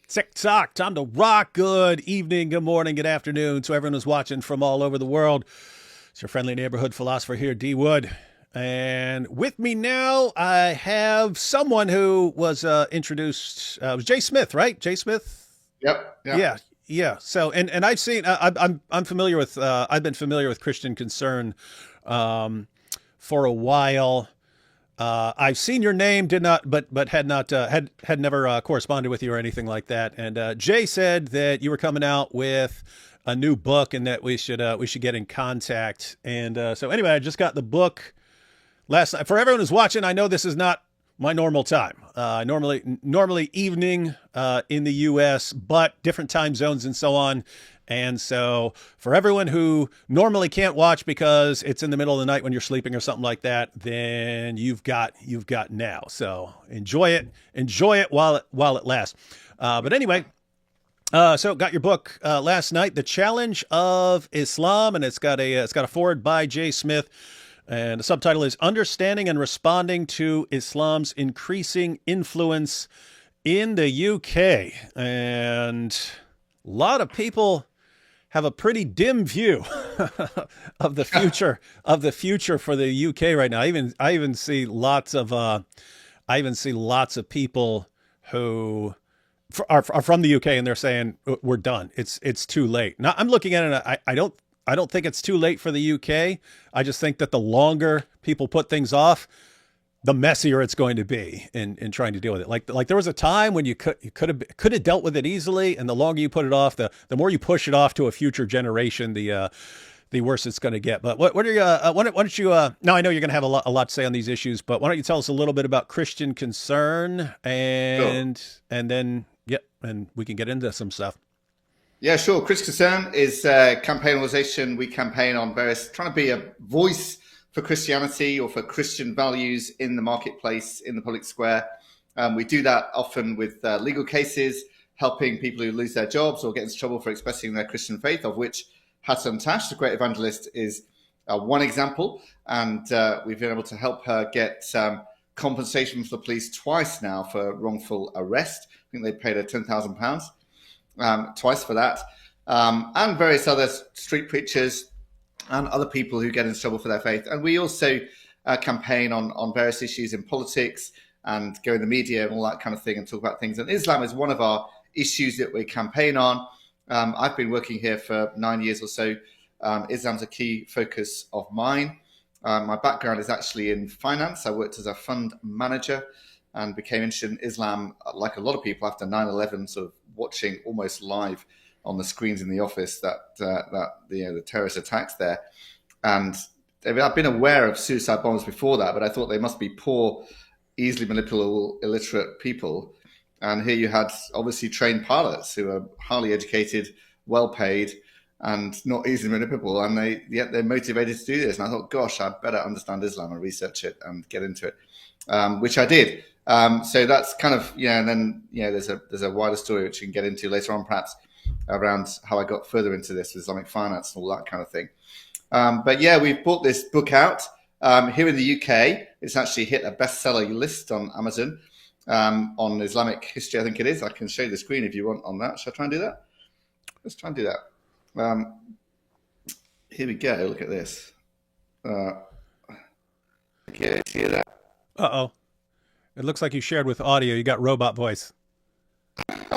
TikTok, time to rock. Good evening, good morning, good afternoon to everyone who's watching from all over the world. It's your friendly neighborhood philosopher here, D. Wood. And with me now, I have someone who was introduced. It was Jay Smith, right? Jay Smith? Yep. Yeah. Yeah. So, and I've seen, I'm familiar with, I've been familiar with Christian Concern for a while. I've seen your name, did not, but had not had never corresponded with you or anything like that. And Jay said that you were coming out with a new book and that we should get in contact. And so anyway, I just got the book last night. For everyone who's watching, I know this is not my normal time. Normally evening in the U.S., but different time zones and so on. And so for everyone who normally can't watch because it's in the middle of the night when you're sleeping or something like that, then you've got now. So enjoy it while it lasts. But anyway, so got your book last night, The Challenge of Islam, and it's got a foreword by Jay Smith, and the subtitle is Understanding and Responding to Islam's Increasing Influence in the UK. And a lot of people have a pretty dim view of the future for the UK right now. I even see lots of people who are from the UK and they're saying we're done. It's too late. Now I'm looking at it. I don't think it's too late for the UK. I just think that the longer people put things off, the messier it's going to be in trying to deal with it. Like there was a time when you could have dealt with it easily, and the longer you put it off, the more you push it off to a future generation, the worse it's going to get. But what are you? Why don't you? Now I know you're going to have a lot to say on these issues, but why don't you tell us a little bit about Christian Concern and Sure. and then and we can get into some stuff. Yeah, sure. Christian Concern is a campaign organization. We campaign on trying to be a voice for Christianity or for Christian values in the marketplace, in the public square. We do that often with legal cases, helping people who lose their jobs or get into trouble for expressing their Christian faith, of which Hassan Tash, the great evangelist, is one example. And we've been able to help her get compensation from the police twice now for wrongful arrest. I think they paid her £10,000 twice for that. And various other street preachers and other people who get into trouble for their faith. And we also campaign on various issues in politics and go in the media and all that kind of thing and talk about things. And Islam is one of our issues that we campaign on. I've been working here for 9 years or so. Islam's a key focus of mine. My background is actually in finance. I worked as a fund manager and became interested in Islam, like a lot of people, after 9/11, sort of watching almost live on the screens in the office the terrorist attacks there. And I've been aware of suicide bombers before that, but I thought they must be poor, easily manipulable, illiterate people. And here you had obviously trained pilots who are highly educated, well paid, and not easily manipulable. And yet they're motivated to do this. And I thought, gosh, I'd better understand Islam and research it and get into it, which I did. So that's kind of, and then, there's a wider story which you can get into later on, perhaps, around how I got further into this with Islamic finance and all that kind of thing. But yeah, we've brought this book out here in the UK. It's actually hit a bestseller list on Amazon on Islamic history, I think it is. I can show you the screen if you want on that. Shall I try and do that? Let's try and do that. Here we go. Look at this. Okay, see that? Uh-oh. It looks like you shared with audio. You got robot voice.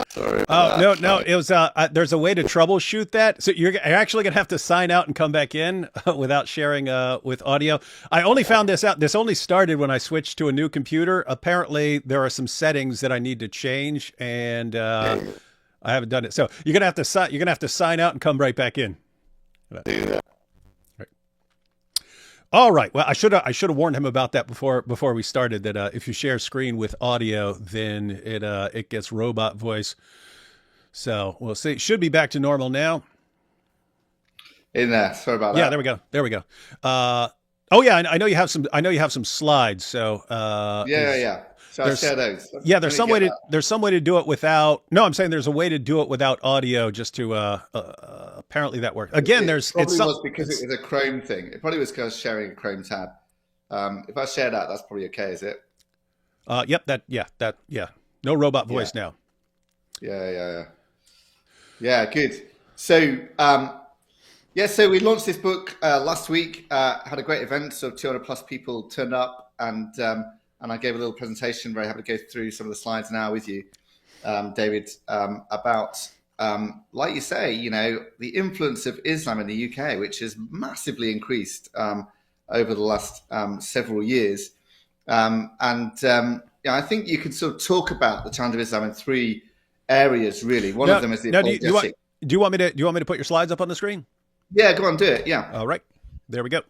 Sorry. Oh, no. It was, there's a way to troubleshoot that. So you're actually going to have to sign out and come back in without sharing with audio. I only found this out. This only started when I switched to a new computer. Apparently there are some settings that I need to change, and I haven't done it. So you're going to have to sign out and come right back in. Do that. All right. Well, I should have warned him about that before we started. That if you share screen with audio, then it gets robot voice. So we'll see. Should be back to normal now. In there. Sorry about that. Yeah, there we go. Oh yeah, I know you have some. I know you have some slides. So Yeah. So I share those. Yeah, there's some way to do it without. No, I'm saying there's a way to do it without audio. Just to apparently that works. Again, it was because it was a Chrome thing. It probably was because sharing a Chrome tab. If I share that, that's probably okay, is it? Yep. Yeah. No robot voice now. Yeah, yeah, yeah. Yeah, good. So, so we launched this book last week. Had a great event, so 200 plus people turned up, and I gave a little presentation. Very happy to go through some of the slides now with you, David, about like you say, the influence of Islam in the UK, which has massively increased over the last several years. I think you can sort of talk about the challenge of Islam in three areas, really. One of Now, them is the now, apologetic. do you want me to put your slides up on the screen? Yeah, go on, do it. Yeah. All right, there we go.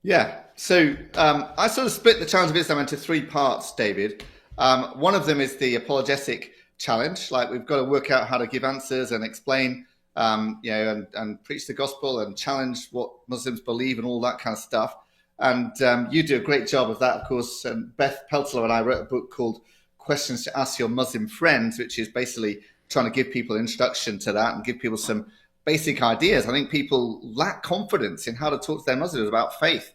Yeah. So I sort of split the challenge of Islam into three parts, David. One of them is the apologetic challenge. Like we've got to work out how to give answers and explain, and preach the gospel and challenge what Muslims believe and all that kind of stuff. And you do a great job of that, of course. And Beth Peltlow and I wrote a book called Questions to Ask Your Muslim Friends, which is basically trying to give people an introduction to that and give people some basic ideas. I think people lack confidence in how to talk to their Muslims about faith.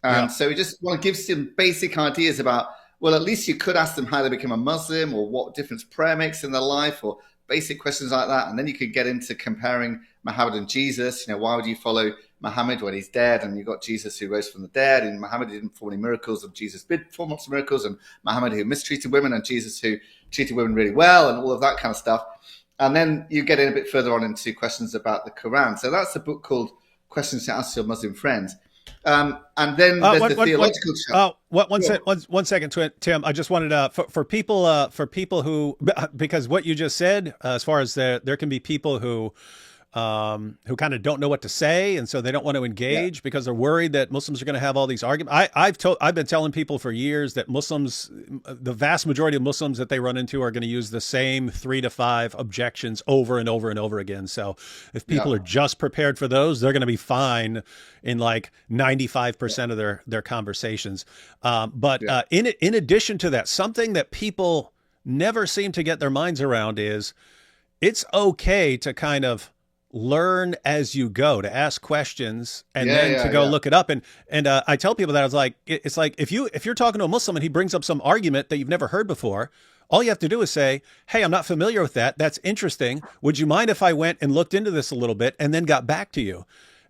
And so we just want to give some basic ideas about, well, at least you could ask them how they become a Muslim or what difference prayer makes in their life or basic questions like that. And then you could get into comparing Muhammad and Jesus. Why would you follow Muhammad when he's dead? And you've got Jesus who rose from the dead, and Muhammad didn't perform any miracles, and Jesus did perform lots of miracles, and Muhammad who mistreated women, and Jesus who treated women really well, and all of that kind of stuff. And then you get in a bit further on into questions about the Quran. So that's a book called Questions to Ask Your Muslim Friends. And then there's the theological chapter. One second, Tim. I just wanted for people who, because what you just said, as far as there can be people who kind of don't know what to say, and so they don't want to engage because they're worried that Muslims are going to have all these arguments. I've been telling people for years that Muslims, the vast majority of Muslims that they run into, are going to use the same 3 to 5 objections over and over and over again. So if people are just prepared for those, they're going to be fine in like 95% of their conversations. But in addition to that, something that people never seem to get their minds around is it's okay to kind of learn as you go, to ask questions and then to go look it up. And I tell people that it's like if you're talking to a Muslim and he brings up some argument that you've never heard before, all you have to do is say, hey, I'm not familiar with that. That's interesting. Would you mind if I went and looked into this a little bit and then got back to you?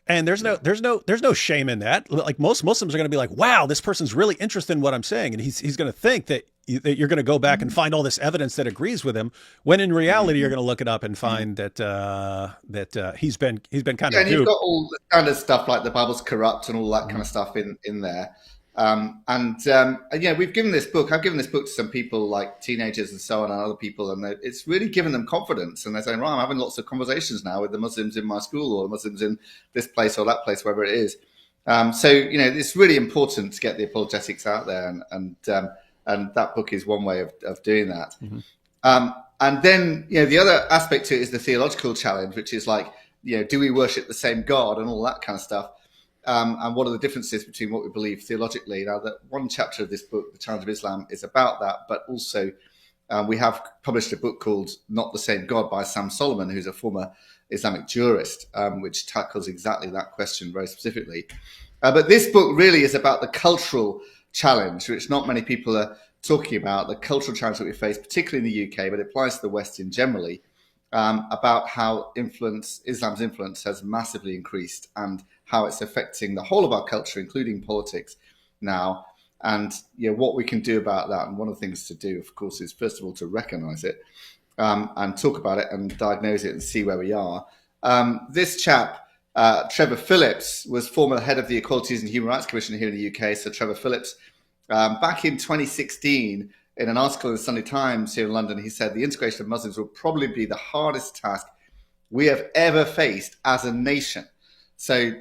And there's no shame in that. Like most Muslims are going to be like, wow, this person's really interested in what I'm saying. And he's going to think that you're going to go back and find all this evidence that agrees with him, when in reality, you're going to look it up and find that he's been kind of. And you've got all the kind of stuff like the Bible's corrupt and all that kind of stuff in there. We've given this book. I've given this book to some people like teenagers and so on, and other people, and it's really given them confidence. And they're saying, right, I'm having lots of conversations now with the Muslims in my school or the Muslims in this place or that place, wherever it is. It's really important to get the apologetics out there, and that book is one way of doing that. Mm-hmm. And then, the other aspect to it is the theological challenge, which is like, do we worship the same God and all that kind of stuff? And what are the differences between what we believe theologically? Now, that one chapter of this book, The Challenge of Islam, is about that, but also we have published a book called Not the Same God by Sam Solomon, who's a former Islamic jurist, which tackles exactly that question very specifically. But this book really is about the cultural challenge, which not many people are talking about, the cultural challenge that we face, particularly in the UK, but it applies to the West in generally, about how Islam's influence has massively increased and how it's affecting the whole of our culture, including politics now, and what we can do about that. And one of the things to do, of course, is first of all to recognize it and talk about it and diagnose it and see where we are. This chap, Trevor Phillips, was former head of the Equalities and Human Rights Commission here in the UK. So Trevor Phillips, back in 2016, in an article in the Sunday Times here in London, he said the integration of Muslims will probably be the hardest task we have ever faced as a nation. So,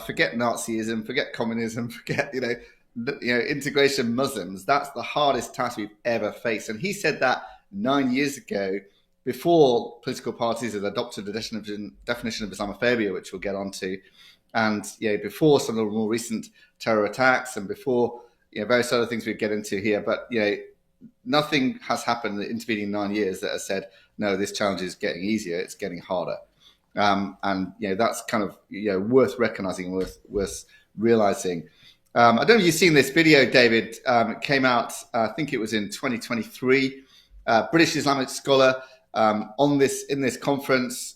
forget Nazism, forget communism, forget, integration Muslims. That's the hardest task we've ever faced. And he said that 9 years ago, before political parties had adopted the definition of Islamophobia, which we'll get onto, and before some of the more recent terror attacks, and before various other things we get into here. But nothing has happened in the intervening 9 years that has said, no, this challenge is getting easier, it's getting harder. That's kind of worth recognizing, worth realizing. I don't know if you've seen this video, David. It came out, I think it was in 2023. British Islamic scholar, on this in this conference,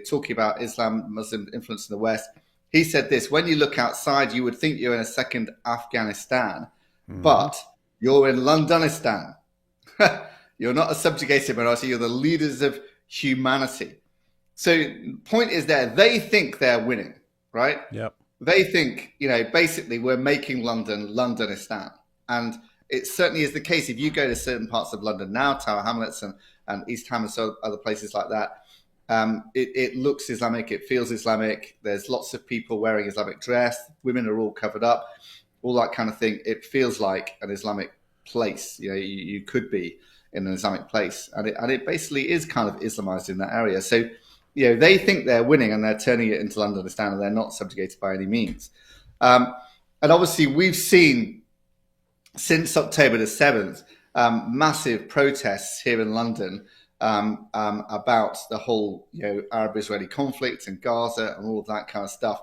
talking about Islam, Muslim influence in the West. He said this: when you look outside, you would think you're in a second Afghanistan, but you're in Londonistan. You're not a subjugated minority. You're the leaders of humanity. So the point is there, they think they're winning, right? Yep. They think, basically we're making London Londonistan. And it certainly is the case. If you go to certain parts of London now, Tower Hamlets and East Ham and so other places like that, it looks Islamic, it feels Islamic. There's lots of people wearing Islamic dress. Women are all covered up, all that kind of thing. It feels like an Islamic place. You could be in an Islamic place. And it basically is kind of Islamized in that area. So, they think they're winning and they're turning it into Londonistan, and they're not subjugated by any means. And obviously we've seen since October the 7th, massive protests here in London about the whole Arab-Israeli conflict and Gaza and all of that kind of stuff.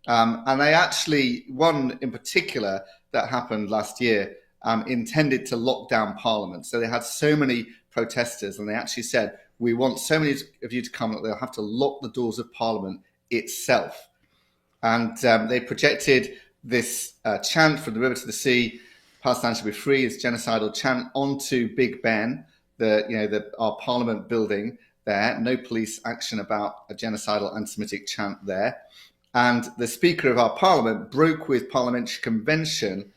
And they actually, one in particular that happened last year, intended to lock down Parliament. So they had so many protesters, and they actually said, we want so many of you to come that they'll have to lock the doors of Parliament itself. And they projected this chant from the river to the sea, Palestine shall be free, this genocidal chant, onto Big Ben, our Parliament building there. No police action about a genocidal anti-Semitic chant there. And the Speaker of our Parliament broke with parliamentary convention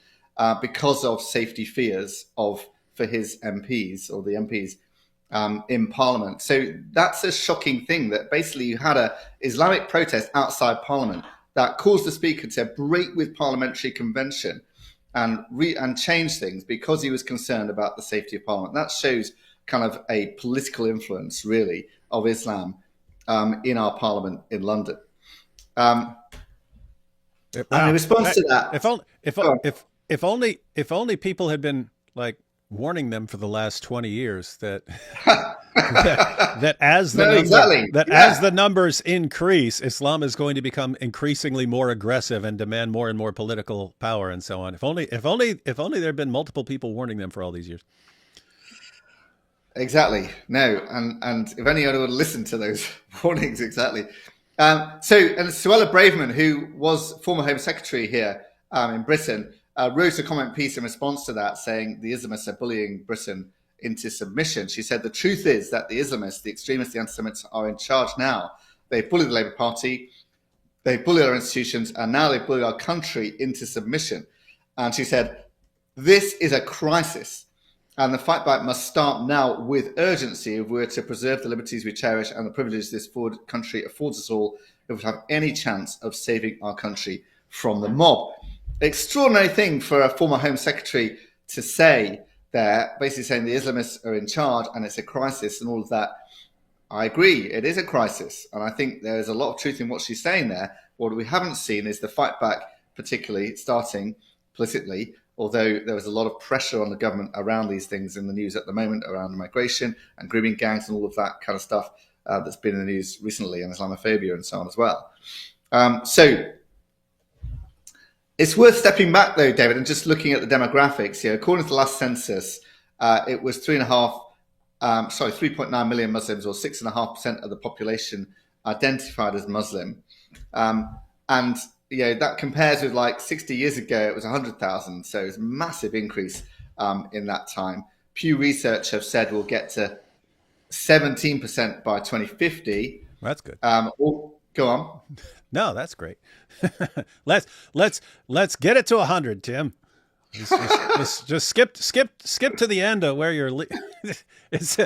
because of safety fears for his MPs, or the MPs in Parliament. So that's a shocking thing, that basically you had an Islamic protest outside Parliament that caused the Speaker to break with parliamentary convention and change things because he was concerned about the safety of Parliament. That shows kind of a political influence, really, of Islam in our Parliament in London. And in response to that, if only people had been like warning them for the last 20 years that as the numbers increase, Islam is going to become increasingly more aggressive and demand more and more political power and so on. If only there had been multiple people warning them for all these years. Exactly. No, and if anyone would listen to those warnings, exactly. And Suella Braverman, who was former Home Secretary here in Britain, wrote a comment piece in response to that, saying the Islamists are bullying Britain into submission. She said, the truth is that the Islamists, the extremists, the anti-Semites are in charge now. They bully the Labour Party, they bully our institutions, and now they bully our country into submission. And she said, this is a crisis, and the fight back must start now with urgency if we're to preserve the liberties we cherish and the privileges this country affords us all, if we have any chance of saving our country from the mob. Extraordinary thing for a former Home Secretary to say there, basically saying the Islamists are in charge and it's a crisis and all of that. I agree, it is a crisis. And I think there is a lot of truth in what she's saying there. What we haven't seen is the fight back, particularly starting politically, although there was a lot of pressure on the government around these things in the news at the moment, around migration and grooming gangs and all of that kind of stuff that's been in the news recently, and Islamophobia and so on as well. So it's worth stepping back, though, David, and just looking at the demographics. According to the last census, it was 3.9 million Muslims, or 6.5% of the population identified as Muslim. And that compares with like 60 years ago, it was 100,000. So it's a massive increase in that time. Pew Research have said we'll get to 17% by 2050. That's good. Go on. No, that's great. let's get it to 100, Tim. Just skip to the end of where you're. It's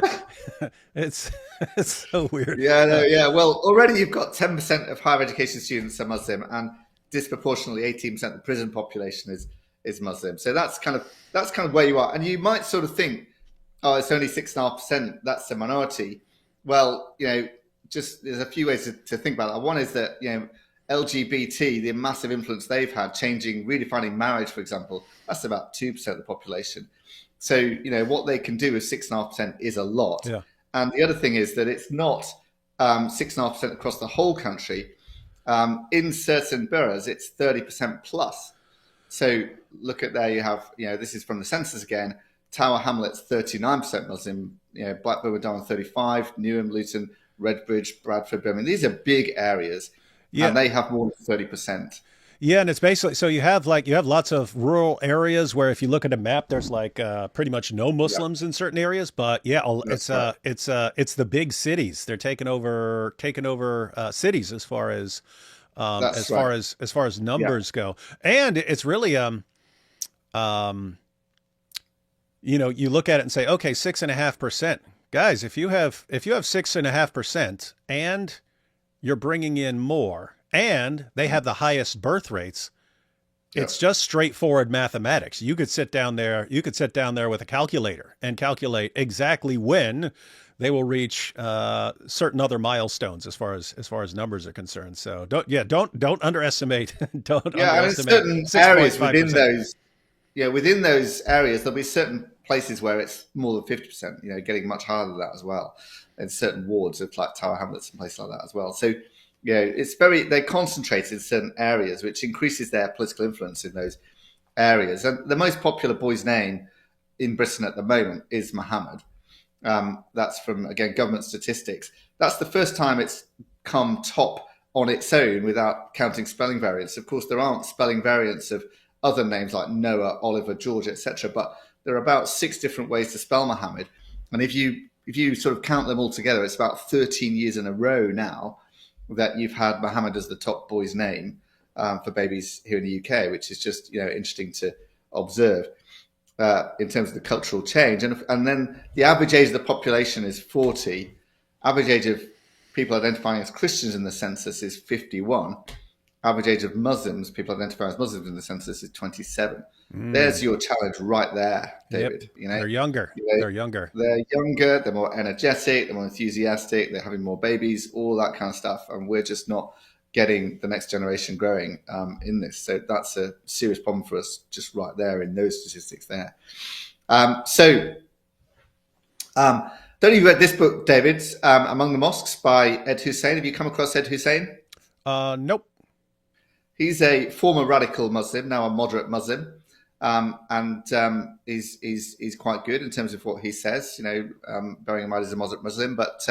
so weird. Yeah. Well, already you've got 10% of higher education students are Muslim, and disproportionately 18% of the prison population is Muslim. So that's kind of where you are. And you might sort of think, oh, it's only 6.5%. That's a minority. Well, just there's a few ways to think about that. One is that LGBT, the massive influence they've had, redefining marriage, for example, that's about 2% of the population. So, what they can do with 6.5% is a lot. Yeah. And the other thing is that it's not 6.5% across the whole country. In certain boroughs, it's 30% plus. So look at there, you have, this is from the census again, Tower Hamlets 39% Muslim. Blackburn were down on 35. Newham, Luton, Redbridge, Bradford, Birmingham. These are big areas, Yeah. and they have more than 30%. Yeah, and it's basically so you have lots of rural areas where if you look at a map, there's pretty much no Yeah, Muslims in certain areas, but yeah, that's right. it's the big cities. They're taking over cities That's right. as far as Yeah, numbers go, and it's really um you look at it and say, okay, 6.5%, guys. If you have 6.5% and you're bringing in more, and they have the highest birth rates, yeah. it's just straightforward mathematics. You could sit down there with a calculator and calculate exactly when they will reach certain other milestones as far as numbers are concerned. So don't underestimate don't Yeah, I mean, underestimate certain areas within 6.5%. those, within those areas, there'll be certain places where it's more than 50%, getting much higher than that as well. In certain wards of like Tower Hamlets and places like that as well. So, they're concentrated in certain areas, which increases their political influence in those areas. And the most popular boy's name in Britain at the moment is Mohammed. That's from, again, government statistics. That's the first time it's come top on its own without counting spelling variants. Of course, there aren't spelling variants of other names like Noah, Oliver, George, etc. But there are about 6 different ways to spell Mohammed. And if you sort of count them all together, it's about 13 years in a row now that you've had Mohammed as the top boy's name for babies here in the UK, which is just interesting to observe in terms of the cultural change. And then the average age of the population is 40. Average age of people identifying as Christians in the census is 51. Average age of Muslims, people identifying as Muslims in the census, is 27. There's your challenge right there, David. Yep. They're younger. They're younger. They're younger, they're more energetic, they're more enthusiastic, they're having more babies, all that kind of stuff. And we're just not getting the next generation growing in this. So that's a serious problem for us just right there in those statistics there. Don't you read this book, David, Among the Mosques by Ed Hussein? Have you come across Ed Hussein? Nope. He's a former radical Muslim, now a moderate Muslim. And he's quite good in terms of what he says, bearing in mind he's a moderate Muslim. But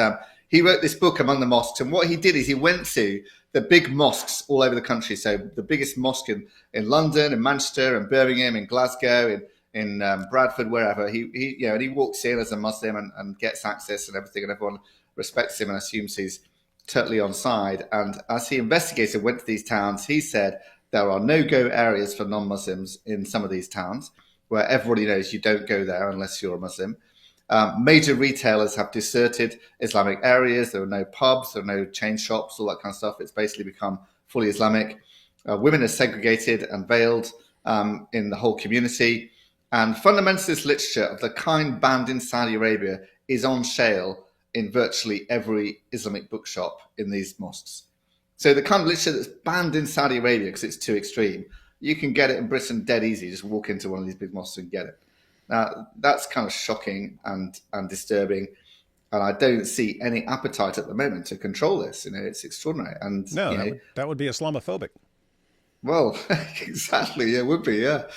he wrote this book, Among the Mosques. And what he did is he went to the big mosques all over the country. So the biggest mosque in London, in Manchester, in Birmingham, in Glasgow, in Bradford, wherever. And he walks in as a Muslim and gets access and everything. And everyone respects him and assumes he's totally on side. And as he investigated, went to these towns, he said, there are no-go areas for non-Muslims in some of these towns where everybody knows you don't go there unless you're a Muslim. Major retailers have deserted Islamic areas. There are no pubs, there are no chain shops, all that kind of stuff. It's basically become fully Islamic. Women are segregated and veiled in the whole community. And fundamentalist literature of the kind banned in Saudi Arabia is on sale in virtually every Islamic bookshop in these mosques. So the kind of literature that's banned in Saudi Arabia because it's too extreme, you can get it in Britain dead easy. Just walk into one of these big mosques and get it. Now, that's kind of shocking and disturbing. And I don't see any appetite at the moment to control this. It's extraordinary. And No, that would be Islamophobic. Well, exactly. It would be, yeah.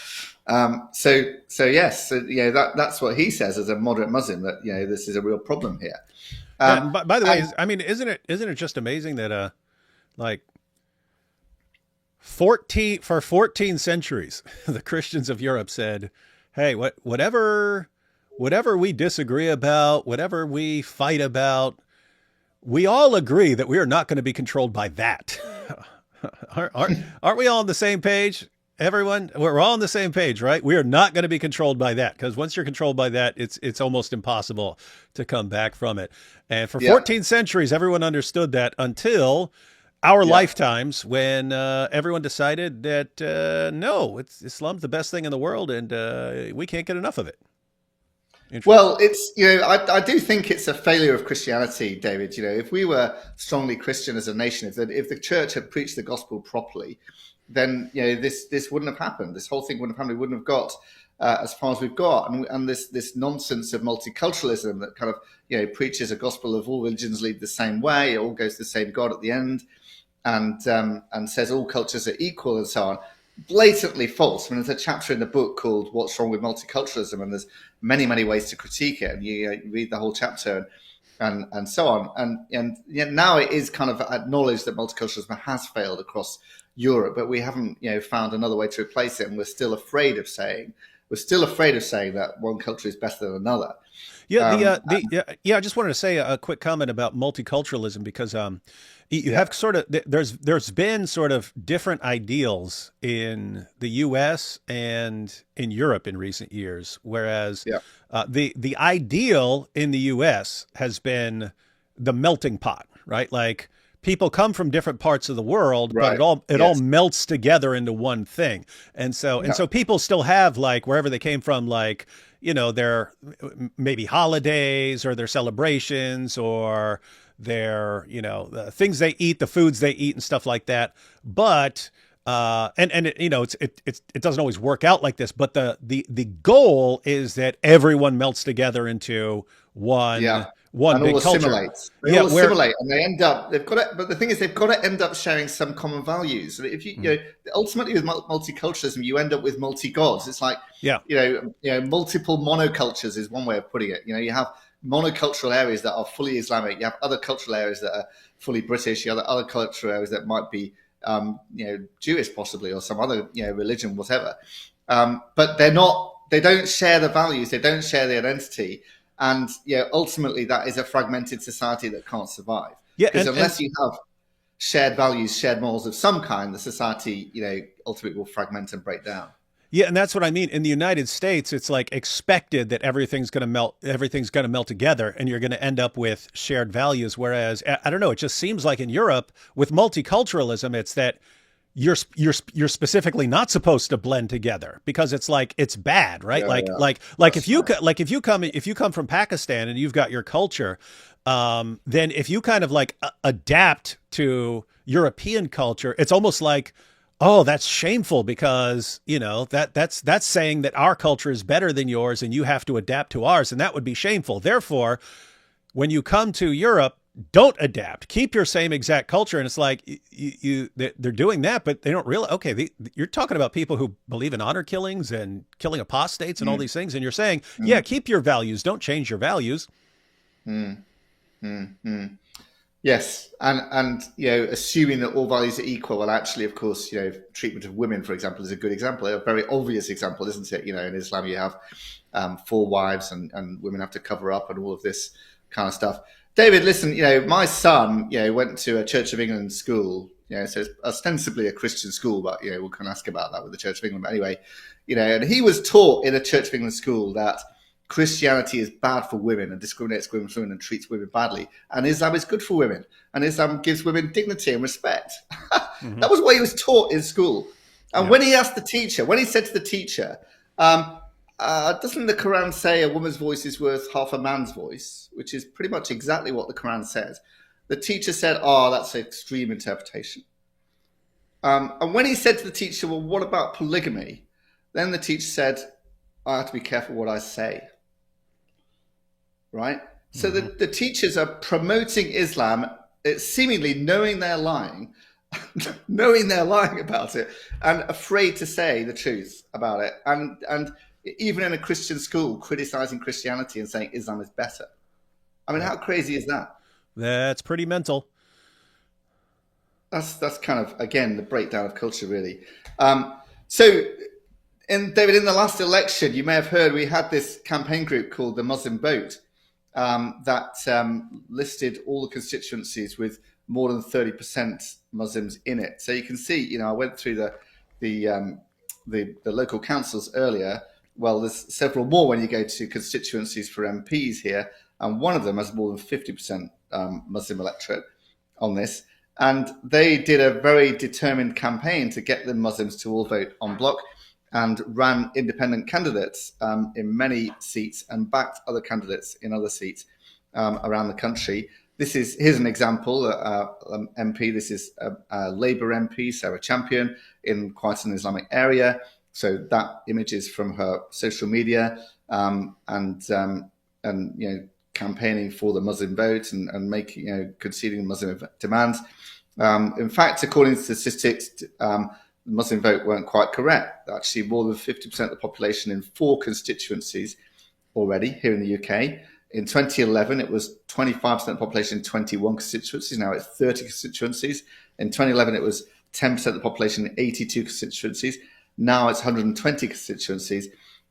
So yes, that's what he says as a moderate Muslim, that this is a real problem here. By the way, isn't it just amazing that like 14 centuries, the Christians of Europe said, hey, whatever we disagree about, whatever we fight about, we all agree that we are not going to be controlled by that. Aren't we all on the same page? Everyone, we're all on the same page, right? We are not going to be controlled by that, because once you're controlled by that, it's almost impossible to come back from it. And for 14 centuries, everyone understood that until our lifetimes, when everyone decided that no, Islam's the best thing in the world, and we can't get enough of it. Well, it's I do think it's a failure of Christianity, David. If we were strongly Christian as a nation, if the church had preached the gospel properly, then this wouldn't have happened. This whole thing wouldn't have happened. We wouldn't have got as far as we've got, and this nonsense of multiculturalism that kind of preaches a gospel of all religions lead the same way, it all goes to the same God at the end, and says all cultures are equal and so on. blatantly false. I mean, there's a chapter in the book called "What's Wrong with Multiculturalism," and there's many ways to critique it. And you read the whole chapter, and so on. And yet now it is kind of acknowledged that multiculturalism has failed across Europe, but we haven't found another way to replace it, and we're still afraid of saying that one culture is better than another. I just wanted to say a quick comment about multiculturalism because you Yeah, have sort of there's been sort of different ideals in the U.S. and in Europe in recent years, whereas yeah, the ideal in the U.S. has been the melting pot, right? Like people come from different parts of the world, but right. it all Yes, melts together into one thing. And yeah, so people still have like wherever they came from, like, their maybe holidays or their celebrations or their, the things they eat, the foods they eat and stuff like that. But and it, it doesn't always work out like this, but the goal is that everyone melts together into yeah. one And all big culture. assimilates. They Yeah, all where assimilate, and they end up. They've got it, but the thing is, they've got to end up sharing some common values. So if ultimately with multiculturalism, you end up with multi gods. It's like yeah. multiple monocultures is one way of putting it. You have monocultural areas that are fully Islamic. You have other cultural areas that are fully British. You have other cultural areas that might be Jewish possibly, or some other religion, whatever. But they're not. They don't share the values. They don't share the identity. And ultimately, that is a fragmented society that can't survive. Yeah, Because unless you have shared values, shared morals of some kind, the society, ultimately will fragment and break down. yeah, and that's what I mean. In the United States, it's like expected that everything's going to melt together, and you're going to end up with shared values. Whereas, I don't know, it just seems like in Europe with multiculturalism, it's that you're specifically not supposed to blend together because it's like it's bad, right? Yeah, yeah, Like that's right. if you come from Pakistan and you've got your culture, then if you kind of like adapt to European culture, it's almost like, oh, that's shameful because that's saying that our culture is better than yours and you have to adapt to ours, and that would be shameful. Therefore, when you come to Europe, don't adapt. Keep your same exact culture. And it's like they're doing that, but they don't realize. Okay, you're talking about people who believe in honor killings and killing apostates and all Mm, these things, and you're saying, yeah, mm, keep your values. Don't change your values. mm, mm. Yes, and assuming that all values are equal, well, actually, of course, treatment of women, for example, is a good example, a very obvious example, isn't it? In Islam, you have four wives, and women have to cover up, and all of this kind of stuff. David, listen, my son, went to a Church of England school. So it's ostensibly a Christian school, but we can ask about that with the Church of England. But anyway, and he was taught in a Church of England school that Christianity is bad for women and discriminates against women and treats women badly, and Islam is good for women, and Islam gives women dignity and respect. Mm-hmm. That was what he was taught in school. And Yeah. when he said to the teacher, doesn't the Quran say a woman's voice is worth half a man's voice, which is pretty much exactly what the Quran says? The teacher said, "Oh, that's an extreme interpretation." And when he said to the teacher, "Well, what about polygamy?" Then the teacher said, "I have to be careful what I say." Right? So Mm-hmm. the teachers are promoting Islam, seemingly knowing they're lying, knowing they're lying about it, and afraid to say the truth about it. And even in a Christian school, criticizing Christianity and saying Islam is better. I mean, Yeah. how crazy is that? That's pretty mental. That's kind of again the breakdown of culture, really. So, David, in the last election, you may have heard we had this campaign group called the Muslim Vote, that listed all the constituencies with more than 30% Muslims in it. So you can see, I went through the local councils earlier. Well, there's several more when you go to constituencies for MPs here, and one of them has more than 50% Muslim electorate on this. And they did a very determined campaign to get the Muslims to all vote en bloc, and ran independent candidates in many seats and backed other candidates in other seats around the country. Here's an example, MP. This is a Labour MP, Sarah Champion, in quite an Islamic area. So that image is from her social media, and campaigning for the Muslim vote and making conceding Muslim demands. In fact, according to statistics, the Muslim vote weren't quite correct. Actually, more than 50% of the population in 4 constituencies already here in the UK. In 2011, it was 25% of the population in 21 constituencies. Now it's 30 constituencies. In 2011, it was 10% of the population in 82 constituencies. Now it's 120 constituencies.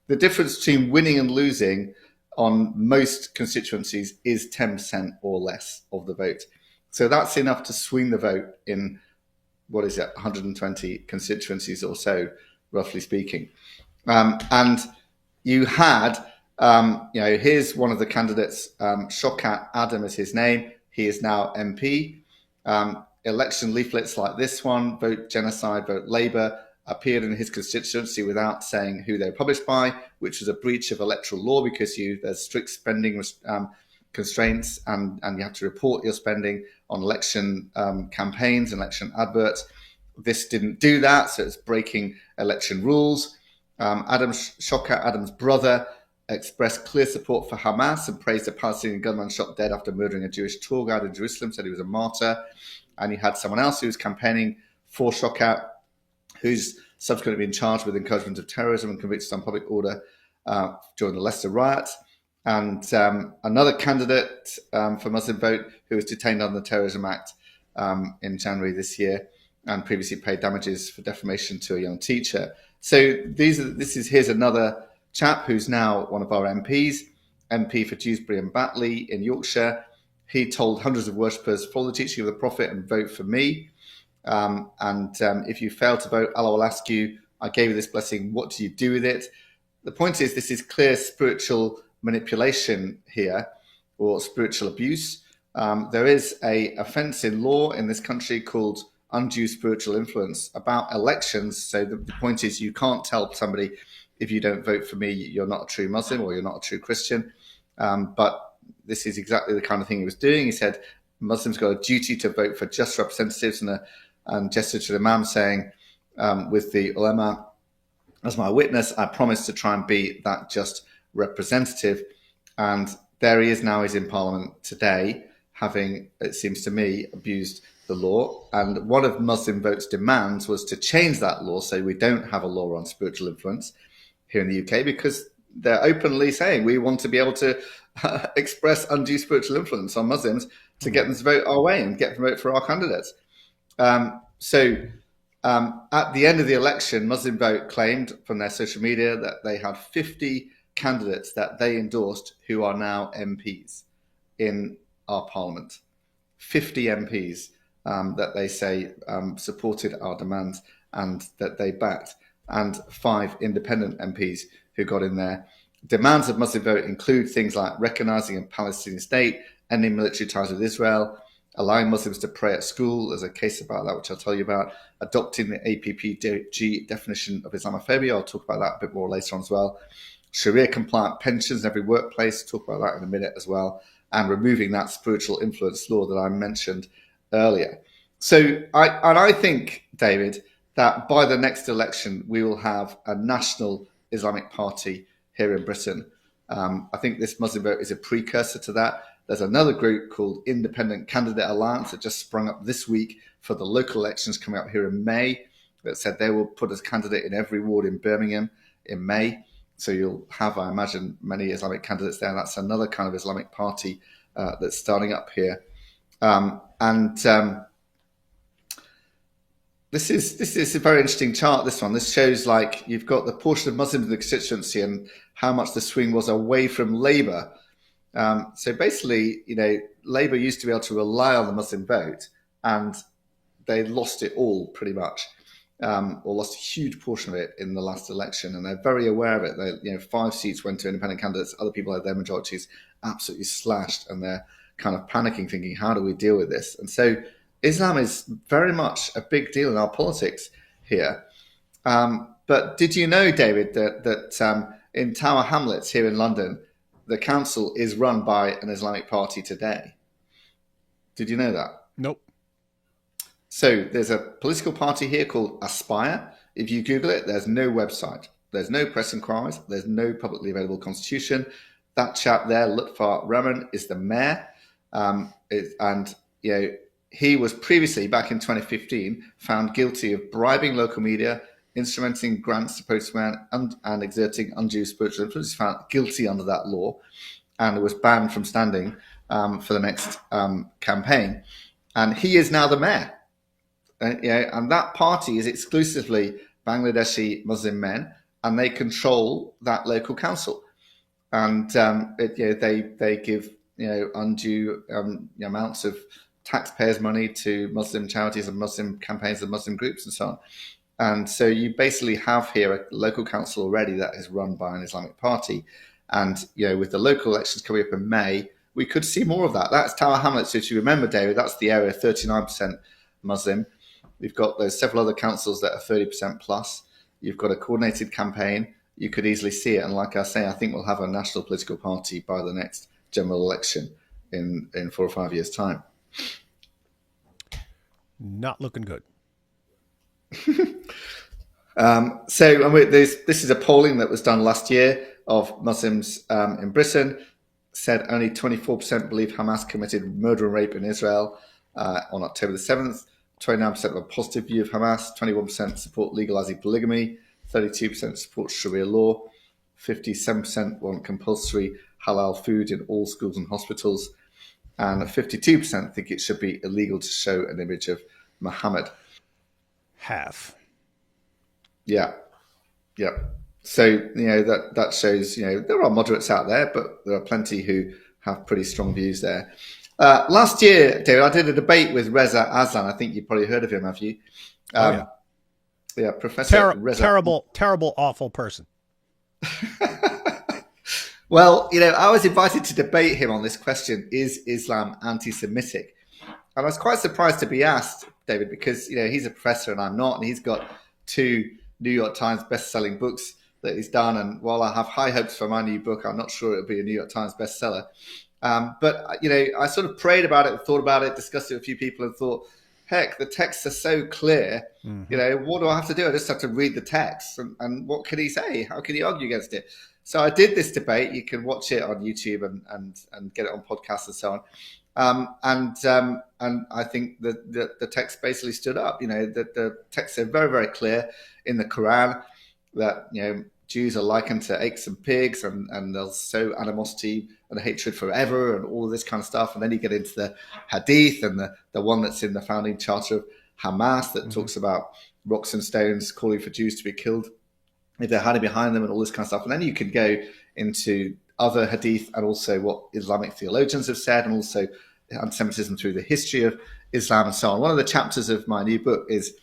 The difference between winning and losing on most constituencies is 10% or less of the vote. So that's enough to swing the vote in, 120 constituencies or so, roughly speaking. And you had, here's one of the candidates, Shokat Adam is his name. He is now MP. Election leaflets like this one, vote genocide, vote Labour, appeared in his constituency without saying who they were published by, which was a breach of electoral law because there's strict spending constraints and you have to report your spending on election campaigns and election adverts. This didn't do that, so it's breaking election rules. Shokat Adam's brother expressed clear support for Hamas and praised a Palestinian gunman shot dead after murdering a Jewish tour guide in Jerusalem, said he was a martyr. And he had someone else who was campaigning for Shokat, who's subsequently been charged with encouragement of terrorism and convicted on public order during the Leicester riots. And another candidate for Muslim Vote who was detained on the Terrorism Act in January this year and previously paid damages for defamation to a young teacher. So here's another chap who's now one of our MPs, MP for Dewsbury and Batley in Yorkshire. He told hundreds of worshippers, follow the teaching of the Prophet and vote for me. If you fail to vote, Allah will ask you, I gave you this blessing, what do you do with it? The point is, this is clear spiritual manipulation here, or spiritual abuse. There is an offence in law in this country called undue spiritual influence about elections. So the point is, you can't tell somebody, if you don't vote for me, you're not a true Muslim or you're not a true Christian. But this is exactly the kind of thing he was doing. He said Muslims got a duty to vote for just representatives and gestured to the Imam saying, with the ulama as my witness, I promise to try and be that just representative. And there he is now, he's in Parliament today, having, it seems to me, abused the law. And one of Muslim Vote's demands was to change that law so we don't have a law on spiritual influence here in the UK, because they're openly saying we want to be able to express undue spiritual influence on Muslims to get them to vote our way and get them to vote for our candidates. At the end of the election, Muslim Vote claimed from their social media that they had 50 candidates that they endorsed who are now MPs in our parliament. 50 MPs that they say supported our demands and that they backed, and 5 independent MPs who got in there. Demands of Muslim Vote include things like recognising a Palestinian state, ending military ties with Israel, allowing Muslims to pray at school. There's a case about that, which I'll tell you about, adopting the APPG definition of Islamophobia. I'll talk about that a bit more later on as well. Sharia-compliant pensions in every workplace. Talk about that in a minute as well. And removing that spiritual influence law that I mentioned earlier. So I think, David, that by the next election, we will have a national Islamic party here in Britain. I think this Muslim Vote is a precursor to that. There's another group called Independent Candidate Alliance that just sprung up this week for the local elections coming up here in May, that said they will put a candidate in every ward in Birmingham in May. So you'll have, I imagine, many Islamic candidates there. That's another kind of Islamic party that's starting up here. This is a very interesting chart, this one. This shows, like, you've got the portion of Muslims in the constituency and how much the swing was away from Labour. So basically, Labour used to be able to rely on the Muslim vote, and they lost it all pretty much, or lost a huge portion of it in the last election, and they're very aware of it. 5 seats went to independent candidates. Other people had their majorities absolutely slashed, and they're kind of panicking, thinking, how do we deal with this? And so Islam is very much a big deal in our politics here. But did you know, David, that in Tower Hamlets here in London, the council is run by an Islamic party today? Did you know that? Nope. So there's a political party here called Aspire. If you Google it, there's no website. There's no press inquiries. There's no publicly available constitution. That chap there, Lutfar Rahman, is the mayor. he was previously, back in 2015, found guilty of bribing local media, instrumenting grants to postmen, and exerting undue spiritual influence. He found guilty under that law and was banned from standing for the next campaign. And he is now the mayor. And that party is exclusively Bangladeshi Muslim men, and they control that local council. And they give undue amounts of taxpayers' money to Muslim charities and Muslim campaigns and Muslim groups and so on. And so you basically have here a local council already that is run by an Islamic party. And with the local elections coming up in May, we could see more of that. That's Tower Hamlets, if you remember, David. That's the area 39% Muslim. We've got those several other councils that are 30% plus. You've got a coordinated campaign. You could easily see it. And like I say, I think we'll have a national political party by the next general election in 4 or 5 years' time. Not looking good. This is a polling that was done last year of Muslims in Britain. Said only 24% believe Hamas committed murder and rape in Israel on October the 7th. 29% have a positive view of Hamas. 21% support legalizing polygamy. 32% support Sharia law. 57% want compulsory halal food in all schools and hospitals. And 52% think it should be illegal to show an image of Muhammad. Half. Yeah. So, that shows, there are moderates out there, but there are plenty who have pretty strong views there. Last year, David, I did a debate with Reza Aslan. I think you've probably heard of him, have you? Yeah, Professor Reza. Terrible, awful person. Well, I was invited to debate him on this question, is Islam anti-Semitic? And I was quite surprised to be asked, David, because, he's a professor and I'm not, and he's got 2 New York Times best-selling books that he's done. And while I have high hopes for my new book, I'm not sure it'll be a New York Times bestseller. But I sort of prayed about it, thought about it, discussed it with a few people and thought, heck, the texts are so clear. Mm-hmm. What do I have to do? I just have to read the text. And what can he say? How can he argue against it? So I did this debate. You can watch it on YouTube and get it on podcasts and so on. And I think that the text basically stood up. The texts are very, very clear in the Quran that, Jews are likened to apes and pigs, and they'll sow animosity and hatred forever and all of this kind of stuff. And then you get into the hadith and the one that's in the founding charter of Hamas that talks about rocks and stones calling for Jews to be killed if they're hiding behind them and all this kind of stuff. And then you can go into other hadith and also what Islamic theologians have said, and also anti-Semitism through the history of Islam and so on. One of the chapters of my new book is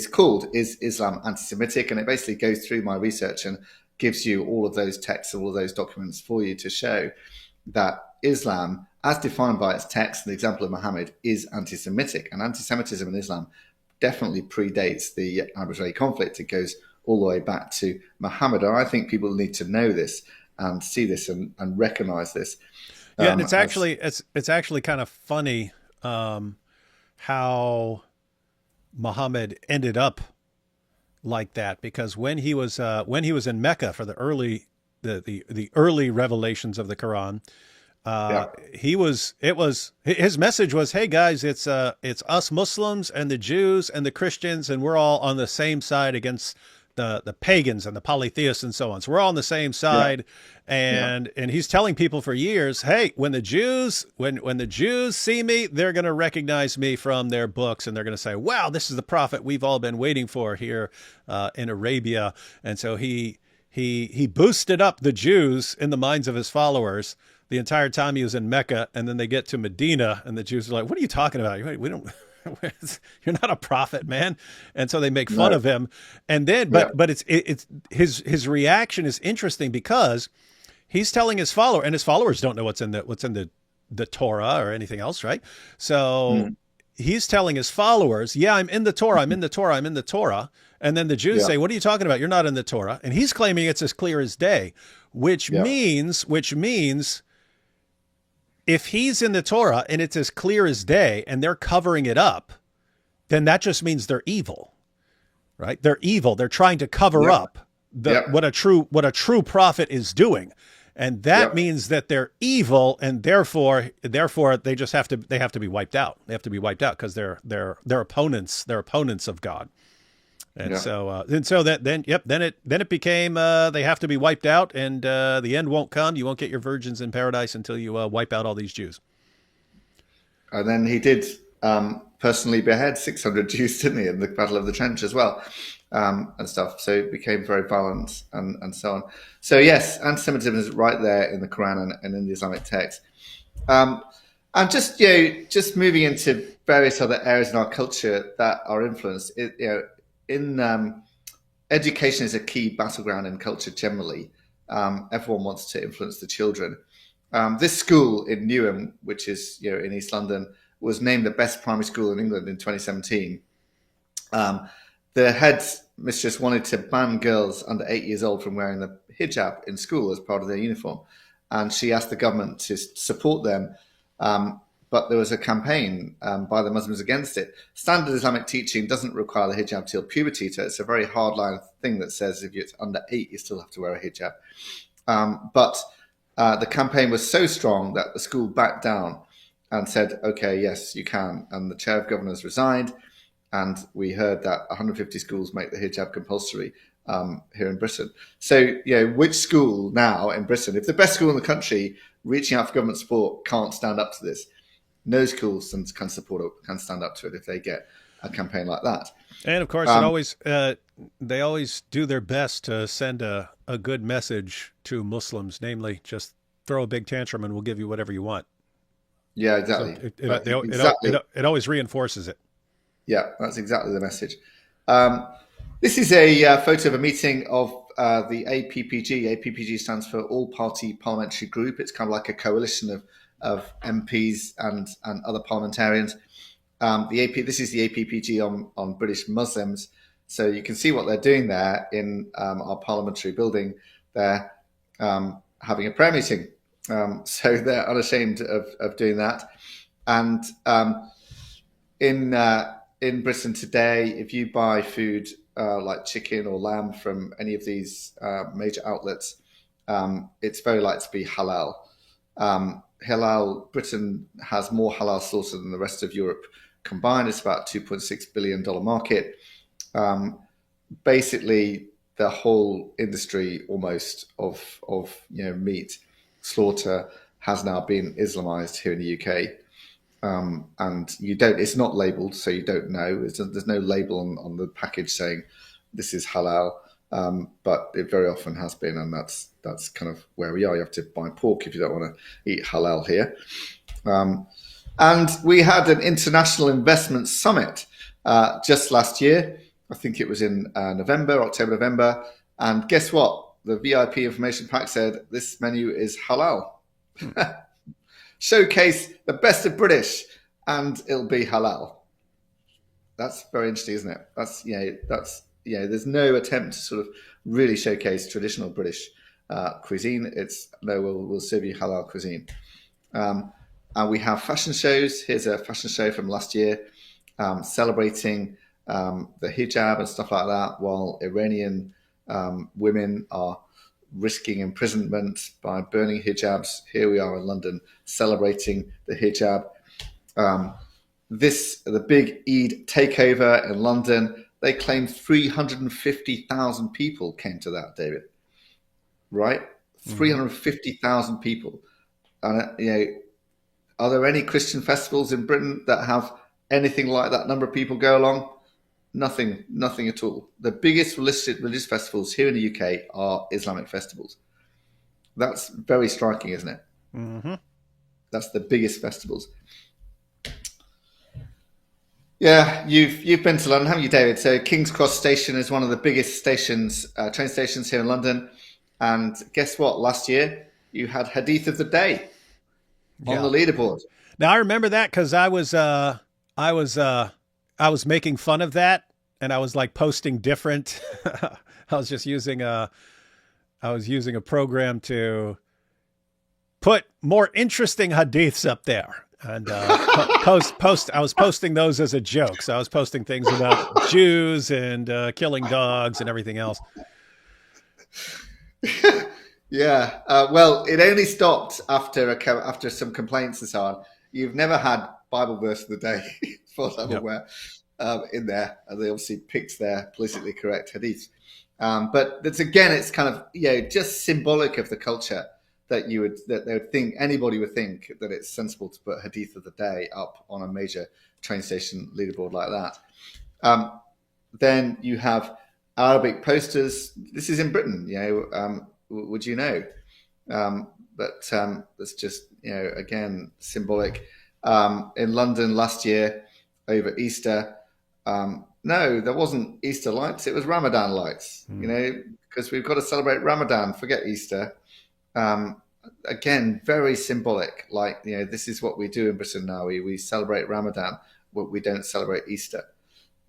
called "Is Islam Anti-Semitic?" and it basically goes through my research and gives you all of those texts, all of those documents for you to show that Islam, as defined by its text, the example of Muhammad, is anti-Semitic. And anti-Semitism in Islam definitely predates the Arab-Israeli conflict. It goes all the way back to Muhammad. And I think people need to know this and see this and recognize this. Yeah, and it's actually kind of funny how Muhammad ended up like that, because when he was in Mecca for the early revelations of the Quran, his message was, hey guys, it's us Muslims and the Jews and the Christians, and we're all on the same side against the pagans and the polytheists and so on. So we're all on the same side. And he's telling people for years, hey, when the Jews see me, they're going to recognize me from their books, and they're going to say, wow, this is the prophet we've all been waiting for here in Arabia. And so he boosted up the Jews in the minds of his followers the entire time he was in Mecca. And then they get to Medina and the Jews are like, what are you talking about? We don't you're not a prophet, man. And so they make fun of him. And then, but it's his reaction is interesting because he's telling his follower, and his followers don't know what's in the Torah or anything else, right? So he's telling his followers, yeah, I'm in the Torah, I'm in the Torah, I'm in the Torah. And then the Jews say, what are you talking about? You're not in the Torah. And he's claiming it's as clear as day, which means if he's in the Torah and it's as clear as day and they're covering it up, then that just means they're evil, right? They're evil. They're trying to cover up what a true prophet is doing. and that Yep. means that they're evil, and therefore they just have to be wiped out. They have to be wiped out because they're opponents. They're opponents of God. And Yeah. so that then it became they have to be wiped out, and the end won't come. You won't get your virgins in paradise until you wipe out all these Jews. And then he did personally behead 600 Jews, didn't he, in the Battle of the Trench as well, and stuff. So it became very violent and so on. So yes, anti-Semitism is right there in the Quran and in the Islamic text. And just moving into various other areas in our culture that are influenced. Education is a key battleground in culture generally. Everyone wants to influence the children. This school in Newham, which is in East London, was named the best primary school in England in 2017. The head mistress wanted to ban girls under 8 years old from wearing the hijab in school as part of their uniform, and she asked the government to support them. But there was a campaign by the Muslims against it. Standard Islamic teaching doesn't require the hijab till puberty, so it's a very hardline thing that says if you're under 8, you still have to wear a hijab. But the campaign was so strong that the school backed down and said, okay, yes, you can. And the chair of governors resigned. And we heard that 150 schools make the hijab compulsory here in Britain. So, which school now in Britain, if the best school in the country reaching out for government support can't stand up to this, no schools can stand up to it if they get a campaign like that. And of course, they always do their best to send a good message to Muslims, namely, just throw a big tantrum and we'll give you whatever you want. Yeah, exactly. So it always reinforces it. Yeah, that's exactly the message. This is a photo of a meeting of the APPG. APPG stands for All Party Parliamentary Group. It's kind of like a coalition of MPs and other parliamentarians. This is the APPG on British Muslims. So you can see what they're doing there in our parliamentary building. They're having a prayer meeting. So they're unashamed of doing that. And in Britain today, if you buy food like chicken or lamb from any of these major outlets, it's very likely to be halal. Britain has more halal slaughter than the rest of Europe combined. It's about $2.6 billion market. Basically, the whole industry almost of meat slaughter has now been Islamized here in the UK. And it's not labeled, so you don't know. There's no label on the package saying this is halal, but it very often has been, and that's kind of where we are. You have to buy pork if you don't want to eat halal here. And we had an international investment summit just last year. I think it was in October, November. And guess what? The VIP information pack said this menu is halal. Showcase the best of British, and it'll be halal. That's very interesting, isn't it? There's no attempt to sort of really showcase traditional British cuisine. We'll serve you halal cuisine. And we have fashion shows. Here's a fashion show from last year celebrating the hijab and stuff like that, while Iranian women are risking imprisonment by burning hijabs. Here we are in London celebrating the hijab. The big Eid takeover in London, they claim 350,000 people came to that, David. Right? 350,000 people. And, are there any Christian festivals in Britain that have anything like that number of people go along? Nothing at all. The biggest religious festivals here in the UK are Islamic festivals. That's very striking, isn't it? Mm-hmm. That's the biggest festivals. Yeah, you've been to London, haven't you, David? So King's Cross Station is one of the biggest train stations here in London. And guess what? Last year you had Hadith of the Day on the leaderboard. Now I remember that because I was making fun of that, and I was like posting different. I was using a program to put more interesting hadiths up there, and I was posting those as a joke. So I was posting things about Jews and killing dogs and everything else. Yeah. Well, it only stopped after after some complaints and so on. You've never had Bible verse of the day, as far as I'm Yep. aware, in there. And they obviously picked their politically correct hadith. But it's again, it's kind of just symbolic of the culture that they would think anybody would think that it's sensible to put hadith of the day up on a major train station leaderboard like that. Um, then you have Arabic posters. This is in Britain, would you know? But that's just, again, symbolic. In London last year over Easter, no, there wasn't Easter lights. It was Ramadan lights, because we've got to celebrate Ramadan, forget Easter. Um, Again, very symbolic. Like, this is what we do in Britain now. We celebrate Ramadan, but we don't celebrate Easter.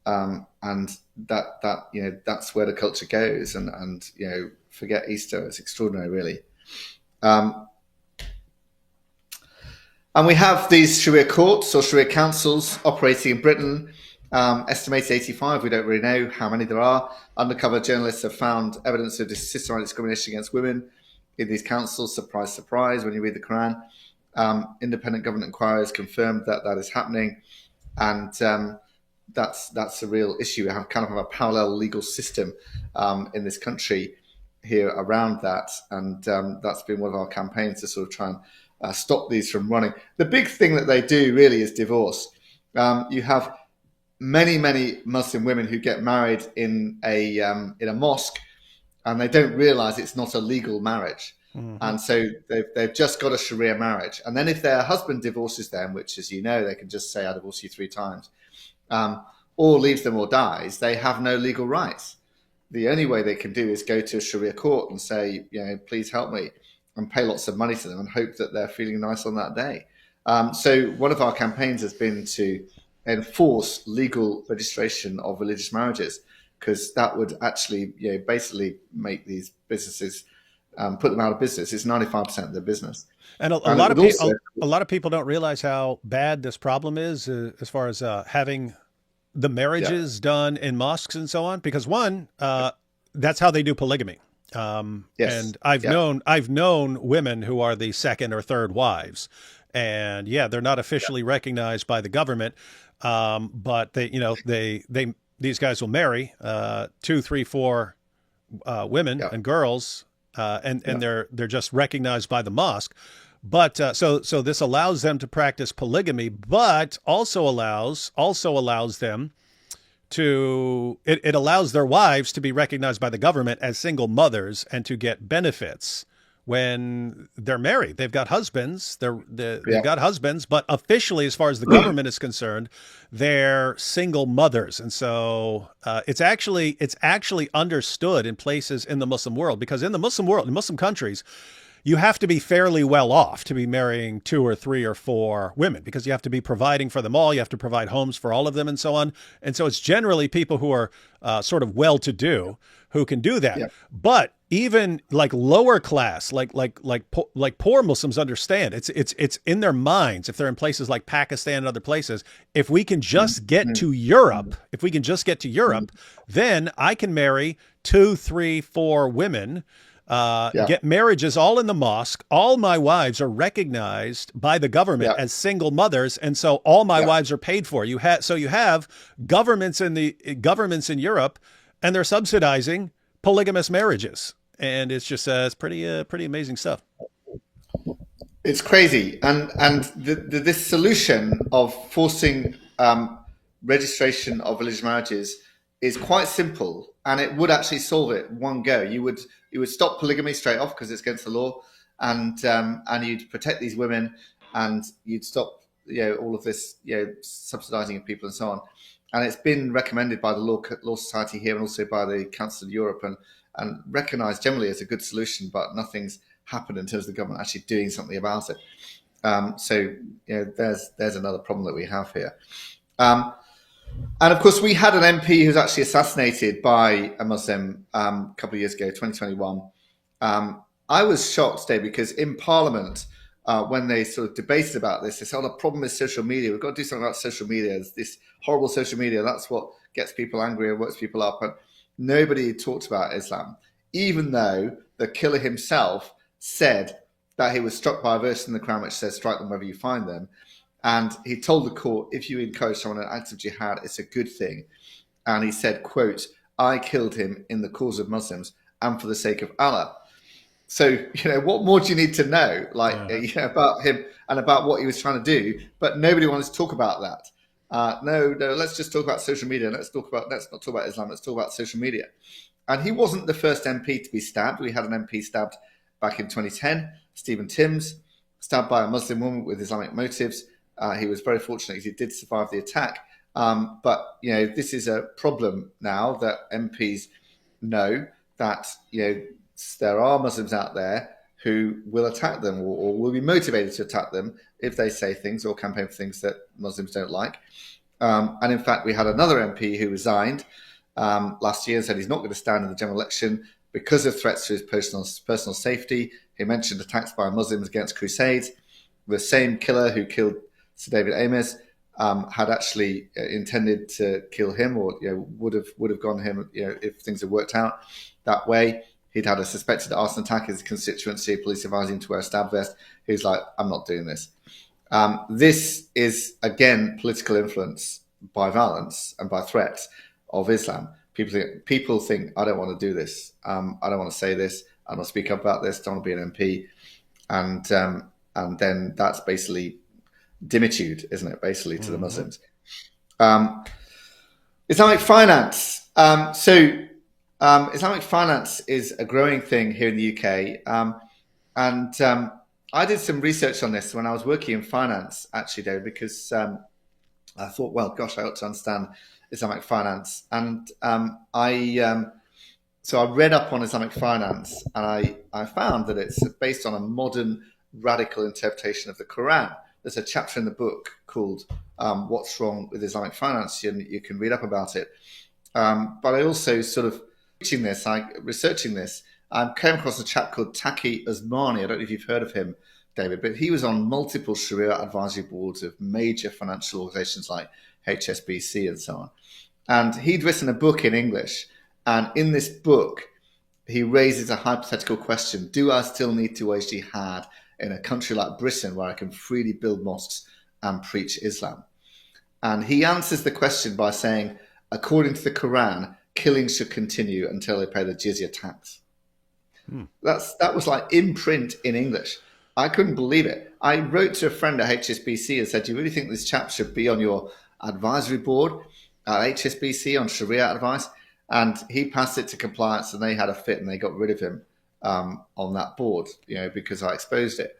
And that's where the culture goes. And forget Easter. It's extraordinary, really. Um, and we have these Sharia courts or Sharia councils operating in Britain. Estimated 85. We don't really know how many there are. Undercover journalists have found evidence of systematic discrimination against women in these councils. Surprise, surprise, when you read the Quran. Independent government inquiries confirmed that is happening. And that's a real issue. We have kind of a parallel legal system in this country here around that. And that's been one of our campaigns to sort of try and stop these from running. The big thing that they do really is divorce. You have many Muslim women who get married in a mosque, and they don't realize it's not a legal marriage. Mm-hmm. And so they've just got a Sharia marriage. And then if their husband divorces them, which, as you know, they can just say, I divorce you 3 times, or leaves them or dies, they have no legal rights. The only way they can do is go to a Sharia court and say, please help me, and pay lots of money to them and hope that they're feeling nice on that day. So one of our campaigns has been to enforce legal registration of religious marriages, because that would actually basically make these businesses put them out of business. It's 95% of their business. And a lot of people don't realize how bad this problem is as far as having the marriages done in mosques and so on. Because one, that's how they do polygamy. Yes. And I've known women who are the second or third wives, and they're not officially recognized by the government, but these guys will marry 2, 3, 4 women and girls, and they're just recognized by the mosque. But so this allows them to practice polygamy, but also allows them to it allows their wives to be recognized by the government as single mothers and to get benefits when they're married. They've got husbands. They've got husbands, but officially, as far as the government is concerned, they're single mothers. And so it's actually understood in places in the Muslim world, because in the Muslim world, in Muslim countries, you have to be fairly well off to be marrying 2 or 3 or 4 women, because you have to be providing for them all. You have to provide homes for all of them and so on. And so it's generally people who are sort of well-to-do who can do that. Yep. But even like lower class, like poor Muslims understand it's in their minds. If they're in places like Pakistan and other places, if we can just get to Europe, then I can marry 2, 3, 4 women. Get marriages all in the mosque. All my wives are recognized by the government as single mothers, and so all my wives are paid for. You have governments in Europe, and they're subsidizing polygamous marriages, and it's just it's pretty amazing stuff. It's crazy, and this solution of forcing registration of religious marriages is quite simple, and it would actually solve it one go. You would stop polygamy straight off because it's against the law, and you'd protect these women, and you'd stop all of this subsidising of people and so on. And it's been recommended by the Law Society here and also by the Council of Europe and recognised generally as a good solution, but nothing's happened in terms of the government actually doing something about it. So there's another problem that we have here. And of course, we had an MP who was actually assassinated by a Muslim a couple of years ago, 2021. I was shocked today because in Parliament, when they sort of debated about this, they said, the problem is social media. We've got to do something about social media. It's this horrible social media. That's what gets people angry and works people up. And nobody talked about Islam, even though the killer himself said that he was struck by a verse in the Quran which says, strike them wherever you find them. And he told the court, if you encourage someone in an act of jihad, it's a good thing. And he said, quote, I killed him in the cause of Muslims and for the sake of Allah. So, what more do you need to know, about him and about what he was trying to do? But nobody wants to talk about that. No, let's just talk about social media. Let's not talk about Islam. Let's talk about social media. And he wasn't the first MP to be stabbed. We had an MP stabbed back in 2010, Stephen Timms, stabbed by a Muslim woman with Islamic motives. He was very fortunate because he did survive the attack. But this is a problem now that MPs know that, there are Muslims out there who will attack them or will be motivated to attack them if they say things or campaign for things that Muslims don't like. And in fact, we had another MP who resigned last year and said he's not going to stand in the general election because of threats to his personal safety. He mentioned attacks by Muslims against crusades. The same killer who killed Sir David Amess had actually intended to kill him, or would have gone him if things had worked out that way. He'd had a suspected arson attack in his constituency. Police advised him to wear a stab vest. He was like, I'm not doing this. This is, again, political influence by violence and by threats of Islam. People think, I don't want to do this. I don't want to say this. I don't want to speak up about this. I don't want to be an MP. And then that's basically dimitude, isn't it, basically, to the Muslims. Islamic finance. Islamic finance is a growing thing here in the UK. I did some research on this when I was working in finance, actually, David, because I thought, well, gosh, I ought to understand Islamic finance. And so I read up on Islamic finance, and I found that it's based on a modern radical interpretation of the Quran. There's a chapter in the book called What's Wrong with Islamic Finance, and you can read up about it. But I also sort of researching this, I came across a chap called Taqi Usmani. I don't know if you've heard of him, David, but he was on multiple Sharia advisory boards of major financial organizations like HSBC and so on. And he'd written a book in English. And in this book, he raises a hypothetical question. Do I still need to wage jihad in a country like Britain where I can freely build mosques and preach Islam? And he answers the question by saying, according to the Quran, killing should continue until they pay the jizya tax. That was like in print in English. I couldn't believe it. I wrote to a friend at HSBC and said, do you really think this chap should be on your advisory board at HSBC on Sharia advice? And he passed it to compliance and they had a fit and they got rid of him on that board, because I exposed it.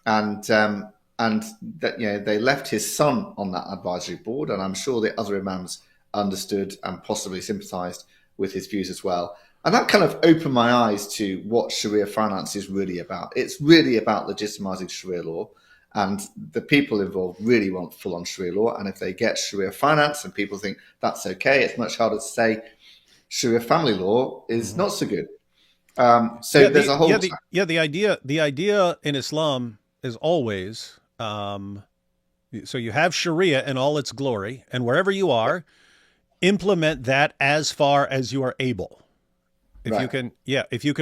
And that, they left his son on that advisory board, and I'm sure the other imams understood and possibly sympathized with his views as well. And that kind of opened my eyes to what Sharia finance is really about. It's really about legitimizing Sharia law, and the people involved really want full-on Sharia law. And if they get Sharia finance and people think that's okay, it's much harder to say Sharia family law is not so good. There's a whole... The idea in Islam is always, so you have Sharia in all its glory, and wherever you are, implement that as far as you are able. If you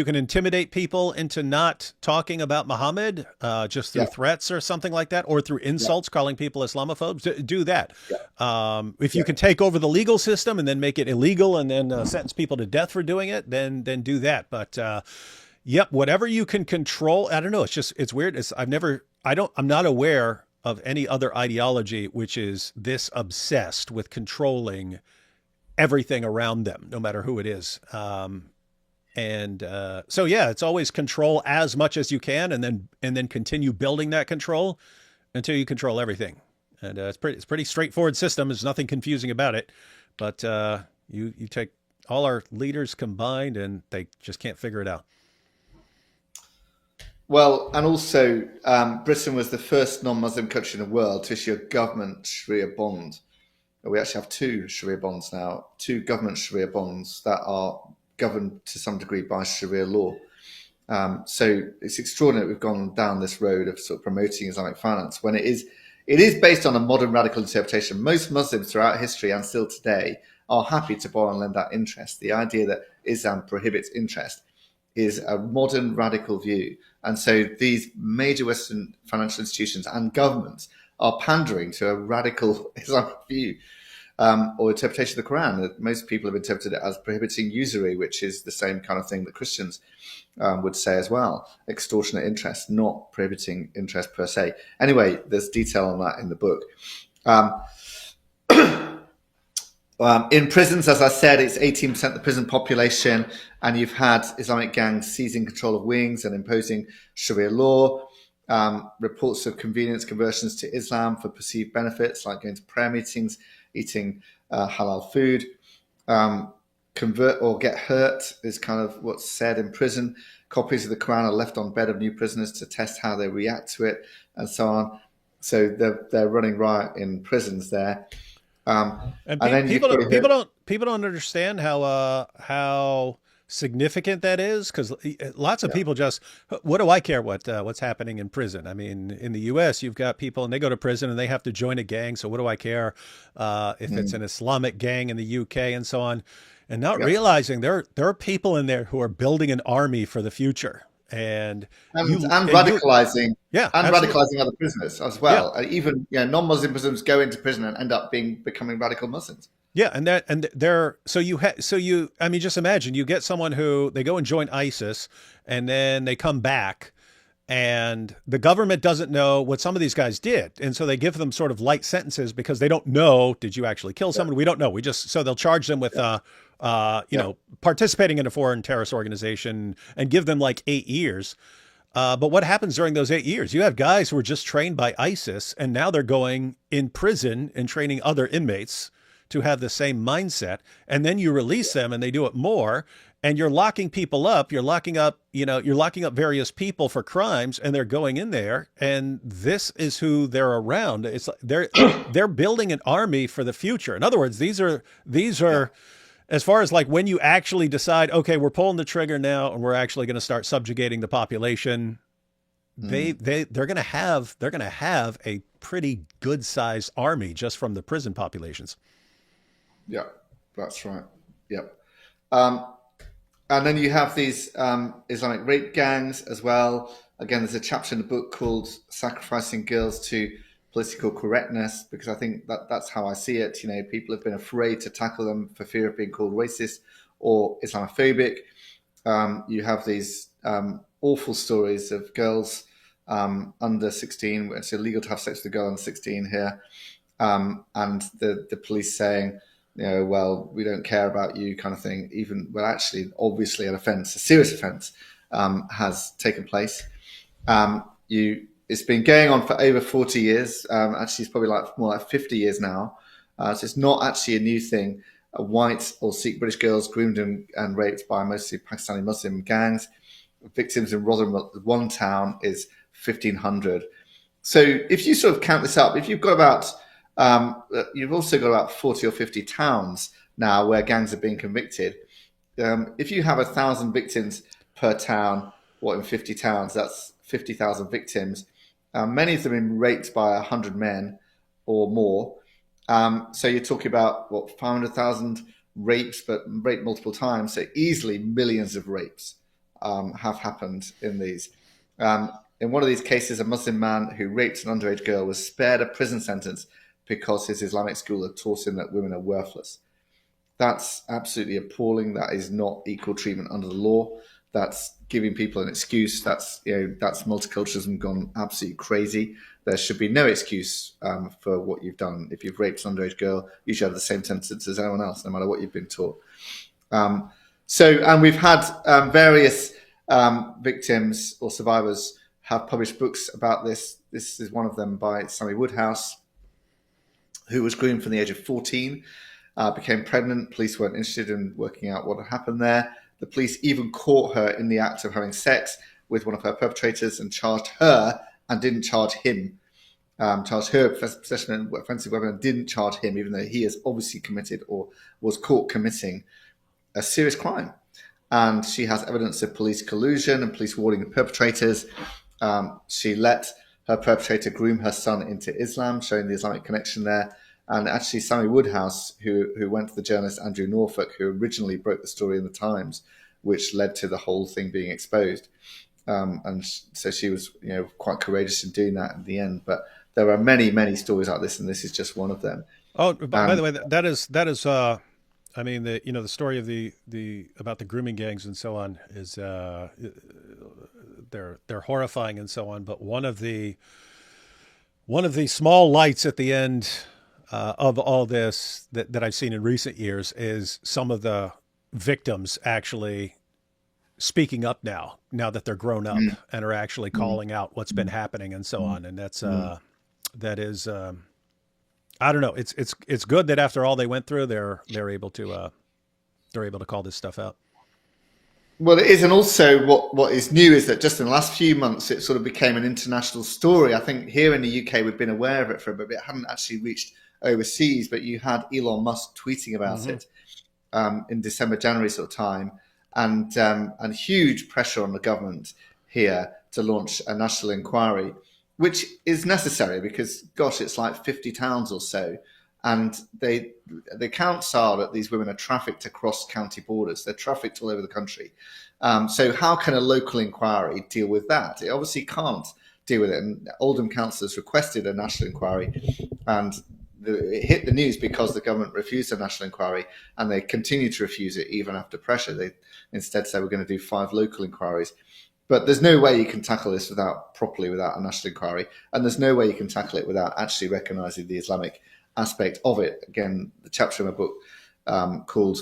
can intimidate people into not talking about Muhammad, just through threats or something like that, or through insults, calling people Islamophobes, do that. If you can take over the legal system and then make it illegal and then sentence people to death for doing it, then do that. But whatever you can control. I don't know. It's weird. I'm not aware of any other ideology which is this obsessed with controlling everything around them, no matter who it is. It's always control as much as you can, and then continue building that control until you control everything. And it's pretty straightforward system. There's nothing confusing about it. But you take all our leaders combined, and they just can't figure it out. Well, and also Britain was the first non-Muslim country in the world to issue a government Sharia bond. We actually have two Sharia bonds now, two government Sharia bonds that are governed to some degree by Sharia law. So it's extraordinary that we've gone down this road of sort of promoting Islamic finance when it is based on a modern radical interpretation. Most Muslims throughout history and still today are happy to borrow and lend out interest. The idea that Islam prohibits interest is a modern radical view. And so these major Western financial institutions and governments are pandering to a radical Islamic view, or interpretation of the Quran. That most people have interpreted it as prohibiting usury, which is the same kind of thing that Christians would say as well. Extortionate interest, not prohibiting interest per se. Anyway, there's detail on that in the book. In prisons, as I said, it's 18% of the prison population, and you've had Islamic gangs seizing control of wings and imposing Sharia law. Reports of convenience conversions to Islam for perceived benefits, like going to prayer meetings, eating halal food. Convert or get hurt is kind of what's said in prison. Copies of the Quran are left on bed of new prisoners to test how they react to it, and so on. So they're running riot in prisons there. And people don't understand how significant that is, because lots of people just, what do I care what's happening in prison? I mean, in the U.S. you've got people and they go to prison and they have to join a gang. So what do I care if it's an Islamic gang in the UK and so on, and not realizing there are people in there who are building an army for the future. And radicalizing, radicalizing other prisoners as well. Yeah. Even non-Muslim Muslims go into prison and end up becoming radical Muslims. Yeah, I mean, just imagine you get someone who they go and join ISIS, and then they come back, and the government doesn't know what some of these guys did, and so they give them sort of light sentences because they don't know, did you actually kill someone? We don't know. So they'll charge them with participating in a foreign terrorist organization and give them like 8 years. But what happens during those 8 years? You have guys who were just trained by ISIS, and now they're going in prison and training other inmates to have the same mindset. And then you release them and they do it more, and you're locking people up. You're locking up various people for crimes, and they're going in there, and this is who they're around. It's they're building an army for the future. In other words, these are as far as like when you actually decide, okay, we're pulling the trigger now and we're actually going to start subjugating the population, they're going to have a pretty good sized army just from the prison populations. Yeah, that's right. Yep. And then you have these Islamic rape gangs as well. Again, there's a chapter in the book called Sacrificing Girls to Political Correctness, because I think that's how I see it. People have been afraid to tackle them for fear of being called racist or Islamophobic. You have these awful stories of girls under 16, where it's illegal to have sex with a girl under 16 here, and the police saying, well, we don't care about you, kind of thing. Actually, obviously, an offence, a serious offence, has taken place. It's been going on for over 40 years. Actually, it's probably more like 50 years now. So it's not actually a new thing. White or Sikh British girls groomed and raped by mostly Pakistani Muslim gangs. Victims in Rotherham, one town, is 1,500. So if you sort of count this up, if you've got about you've also got about 40 or 50 towns now where gangs are being convicted. If you have 1,000 victims per town, in 50 towns, that's 50,000 victims. Many of them have been raped by 100 men or more. So you're talking about 500,000 rapes, but raped multiple times. So easily millions of rapes have happened in these. In one of these cases, a Muslim man who raped an underage girl was spared a prison sentence because his Islamic school had taught him that women are worthless. That's absolutely appalling. That is not equal treatment under the law. That's giving people an excuse. That's multiculturalism gone absolutely crazy. There should be no excuse for what you've done. If you've raped an underage girl, you should have the same sentence as anyone else, no matter what you've been taught. And we've had various victims or survivors have published books about this. This is one of them by Sammy Woodhouse, who was groomed from the age of 14, became pregnant. Police weren't interested in working out what had happened there. The police even caught her in the act of having sex with one of her perpetrators and charged her and didn't charge him. Charged her possession of an offensive weapon and didn't charge him, even though he has obviously committed or was caught committing a serious crime. And she has evidence of police collusion and police warning the perpetrators. She let her perpetrator groom her son into Islam, showing the Islamic connection there. And actually, Sammy Woodhouse, who went to the journalist Andrew Norfolk, who originally broke the story in the Times, which led to the whole thing being exposed. And so she was, quite courageous in doing that in the end. But there are many, many stories like this, and this is just one of them. Oh, by the way, that is. I mean, the story of the about the grooming gangs and so on is they're horrifying and so on. But one of the small lights at the end of all this that I've seen in recent years is some of the victims actually speaking up now that they're grown up and are actually calling out what's been happening and so on. And that is, I don't know. It's good that after all they went through, they're able to call this stuff out. Well, it is, and also what is new is that just in the last few months, it sort of became an international story. I think here in the UK, we've been aware of it for a bit. It hadn't actually reached overseas, but you had Elon Musk tweeting about it in December, January sort of time, and huge pressure on the government here to launch a national inquiry, which is necessary because, gosh, it's like 50 towns or so. And the accounts are that these women are trafficked across county borders. They're trafficked all over the country. So how can a local inquiry deal with that? It obviously can't deal with it. And Oldham councillors requested a national inquiry, and it hit the news because the government refused a national inquiry, and they continue to refuse it even after pressure. They instead said we're going to do 5 local inquiries. But there's no way you can tackle this without a national inquiry, and there's no way you can tackle it without actually recognising the Islamic aspect of it. Again, the chapter in my book called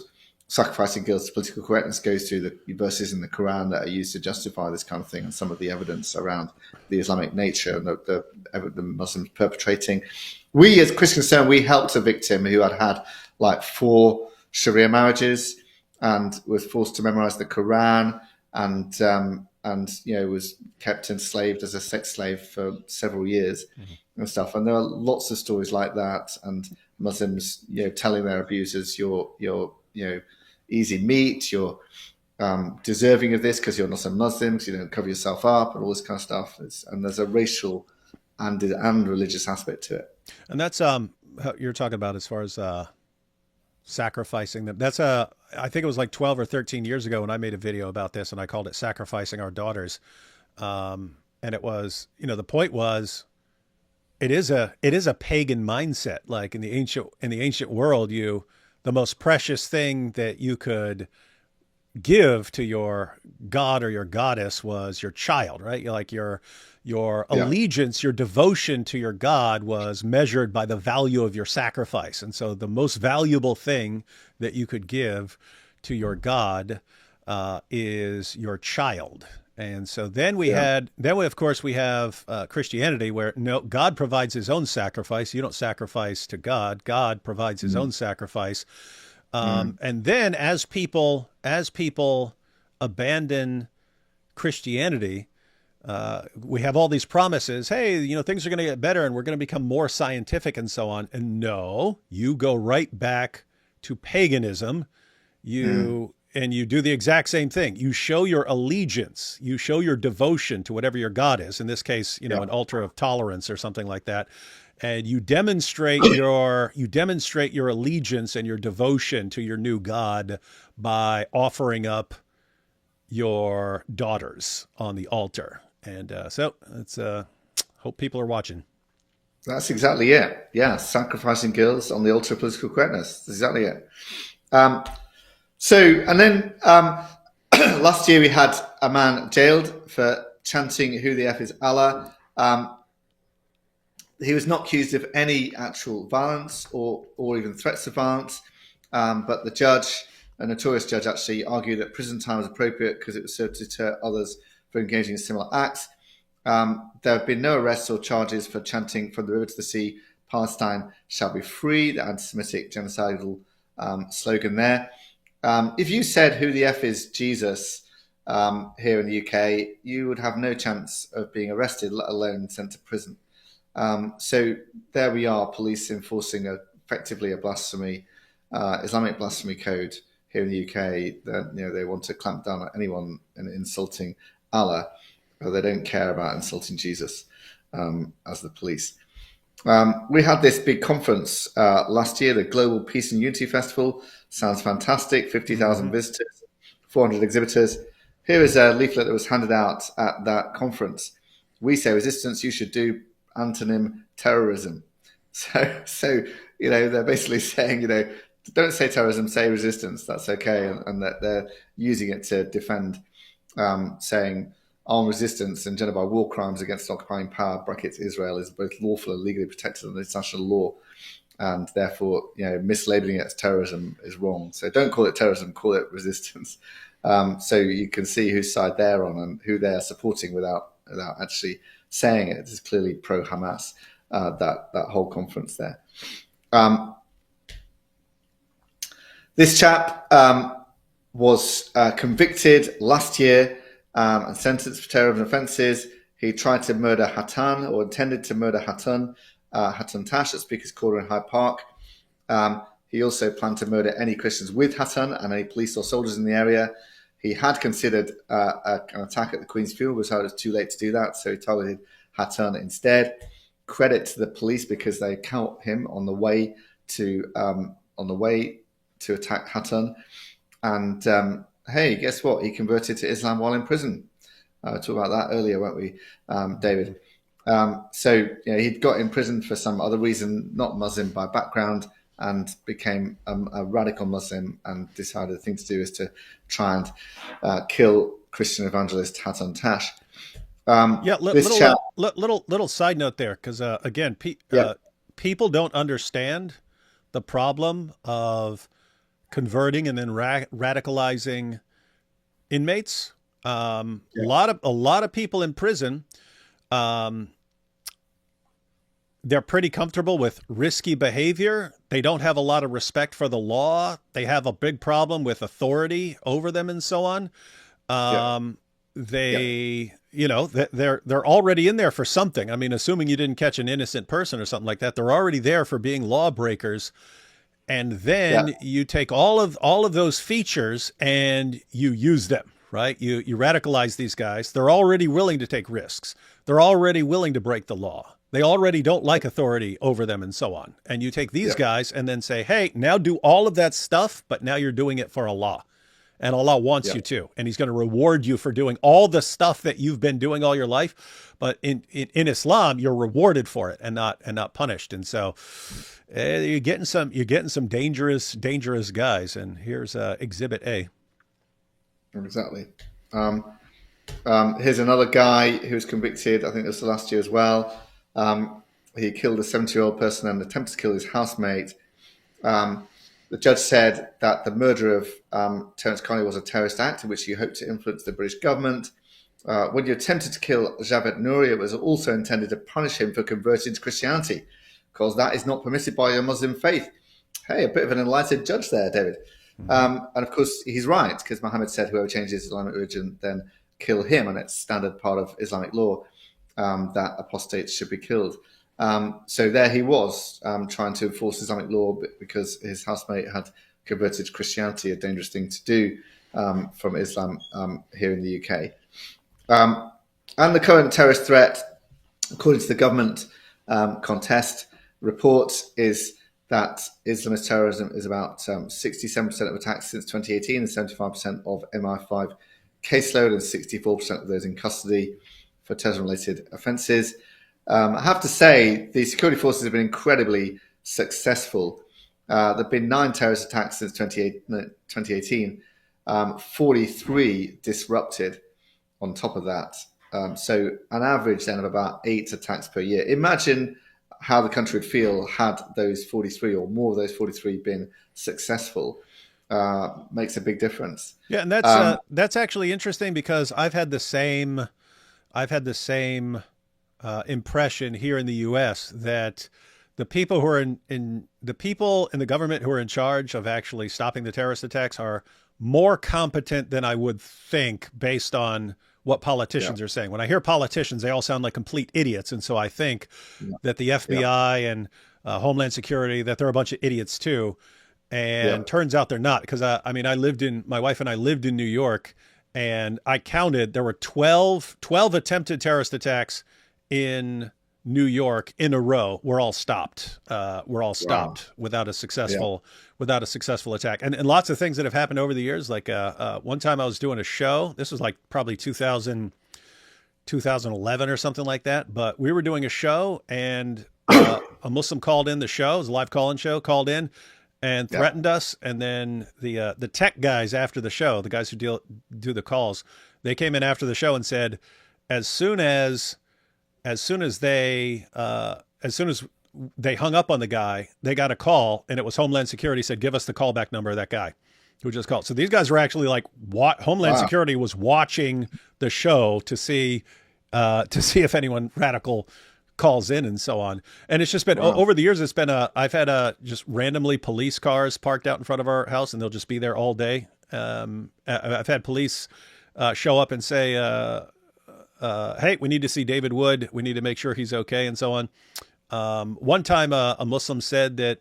Sacrificing Girls to Political Correctness goes through the verses in the Quran that are used to justify this kind of thing and some of the evidence around the Islamic nature and the Muslims perpetrating. We, as Christian Concern, we helped a victim who had like 4 Sharia marriages and was forced to memorize the Quran and was kept enslaved as a sex slave for several years and stuff. And there are lots of stories like that, and Muslims, telling their abusers, you're easy meat, you're deserving of this because you're not a Muslim, because you don't cover yourself up, and all this kind of stuff. And there's a racial and religious aspect to it. And that's you're talking about as far as sacrificing them. That's I think it was like 12 or 13 years ago when I made a video about this, and I called it Sacrificing Our Daughters. And it was, the point was, it is a pagan mindset. Like in the ancient world, the most precious thing that you could give to your god or your goddess was your child, right? Like your allegiance, your devotion to your god was measured by the value of your sacrifice. And so the most valuable thing that you could give to your god is your child. And so then we have Christianity, where no, God provides his own sacrifice. You don't sacrifice to God. God provides his own sacrifice. And then as people abandon Christianity, we have all these promises. Hey, things are going to get better and we're going to become more scientific and so on. And no, you go right back to paganism. And you do the exact same thing. You show your allegiance, you show your devotion to whatever your God is. In this case, an altar of tolerance or something like that. And you demonstrate your allegiance and your devotion to your new God by offering up your daughters on the altar. And so it's hope people are watching. That's exactly it. Yeah, sacrificing girls on the altar of political correctness. That's exactly it. And then last year we had a man jailed for chanting "Who the F is Allah." He was not accused of any actual violence or even threats of violence, but the judge, a notorious judge, actually argued that prison time was appropriate because it was served to deter others for engaging in similar acts. There have been no arrests or charges for chanting "From the river to the sea, Palestine shall be free," the anti-Semitic genocidal slogan there. If you said "Who the F is Jesus" here in the UK, you would have no chance of being arrested, let alone sent to prison. So there we are, police enforcing effectively a blasphemy, Islamic blasphemy code here in the UK. That they want to clamp down at anyone insulting Allah, but they don't care about insulting Jesus as the police. We had this big conference last year, the Global Peace and Unity Festival. Sounds fantastic. 50,000 visitors, 400 exhibitors. Here is a leaflet that was handed out at that conference. We say resistance, you should do antonym terrorism. So they're basically saying, don't say terrorism, say resistance. That's okay, and that they're using it to defend, saying armed resistance and genocide war crimes against occupying power (brackets Israel) is both lawful and legally protected under international law, and therefore, mislabeling it as terrorism is wrong. So don't call it terrorism, call it resistance. So you can see whose side they're on and who they're supporting without actually saying it. It's clearly pro-Hamas, that whole conference there. This chap was convicted last year and sentenced for terrorism offences. He tried to murder Hatan, or intended to murder Hatan Tash at Speaker's Corner in Hyde Park. He also planned to murder any Christians with Hatan and any police or soldiers in the area. He had considered an attack at the Queen's funeral, but it was too late to do that, so he targeted Hatan instead. Credit to the police because they caught him on the way to attack Hatan. And hey, guess what? He converted to Islam while in prison. We talked about that earlier, weren't we, David? So he'd got in prison for some other reason, not Muslim by background, and became a radical Muslim and decided the thing to do is to try and kill Christian evangelist Hatan Tash. Little side note there, because again, people don't understand the problem of converting and then radicalizing inmates. A lot of people in prison, they're pretty comfortable with risky behavior. They don't have a lot of respect for the law. They have a big problem with authority over them and so on. They're already in there for something. I mean, assuming you didn't catch an innocent person or something like that, they're already there for being lawbreakers. And then you take all of those features and you use them, right? You radicalize these guys. They're already willing to take risks. They're already willing to break the law. They already don't like authority over them and so on. And you take these guys and then say, hey, now do all of that stuff, but now you're doing it for Allah. And Allah wants you to. And he's going to reward you for doing all the stuff that you've been doing all your life. But in Islam, you're rewarded for it and not punished. And so you're getting some dangerous guys. And here's Exhibit A. Exactly. Here's another guy who was convicted, I think this was last year as well. He killed a 70-year-old person and attempted to kill his housemate. The judge said that the murder of Terence Conley was a terrorist act in which he hoped to influence the British government. When you attempted to kill Javed Nouri, it was also intended to punish him for converting to Christianity, because that is not permitted by your Muslim faith. Hey, a bit of an enlightened judge there, David. And of course, he's right, because Muhammad said whoever changes Islamic religion, then kill him, and it's standard part of Islamic law that apostates should be killed. So there he was, trying to enforce Islamic law because his housemate had converted to Christianity, a dangerous thing to do from Islam here in the UK. And the current terrorist threat, according to the government contest report, is that Islamist terrorism is about 67% of attacks since 2018 and 75% of MI5 caseload and 64% of those in custody for terrorism-related offences. I have to say, the security forces have been incredibly successful. There have been 9 terrorist attacks since 2018, 43 disrupted on top of that. So an average then of about 8 attacks per year. Imagine how the country would feel had those 43 or more of those 43 been successful. Makes a big difference. Yeah, and that's actually interesting, because I've had the same impression here in the U.S. that the people who are the people in the government who are in charge of actually stopping the terrorist attacks are more competent than I would think, based on what politicians are saying. When I hear politicians, they all sound like complete idiots, and so I think that the FBI and Homeland Security, that they're a bunch of idiots too. And turns out they're not, because my wife and I lived in New York, and I counted, there were 12 attempted terrorist attacks in New York in a row were all stopped. Wow. Without a Yeah. successful attack. And lots of things that have happened over the years. Like one time I was doing a show. This was like probably 2011 or something like that. But we were doing a show, and a Muslim called in the show. It was a live call-in show. Called in and Yeah. threatened us. And then the tech guys after the show, the guys who do the calls, they came in after the show and said, as soon as as soon as they hung up on the guy, they got a call, and it was Homeland Security said, "Give us the callback number of that guy who just called." So these guys were actually like, what? Homeland Wow. Security was watching the show to see if anyone radical calls in and so on. And it's just been Wow. over the years. It's been I've had just randomly police cars parked out in front of our house, and they'll just be there all day. I've had police show up and say, "Hey, we need to see David Wood. We need to make sure he's okay," and so on. One time, a Muslim said that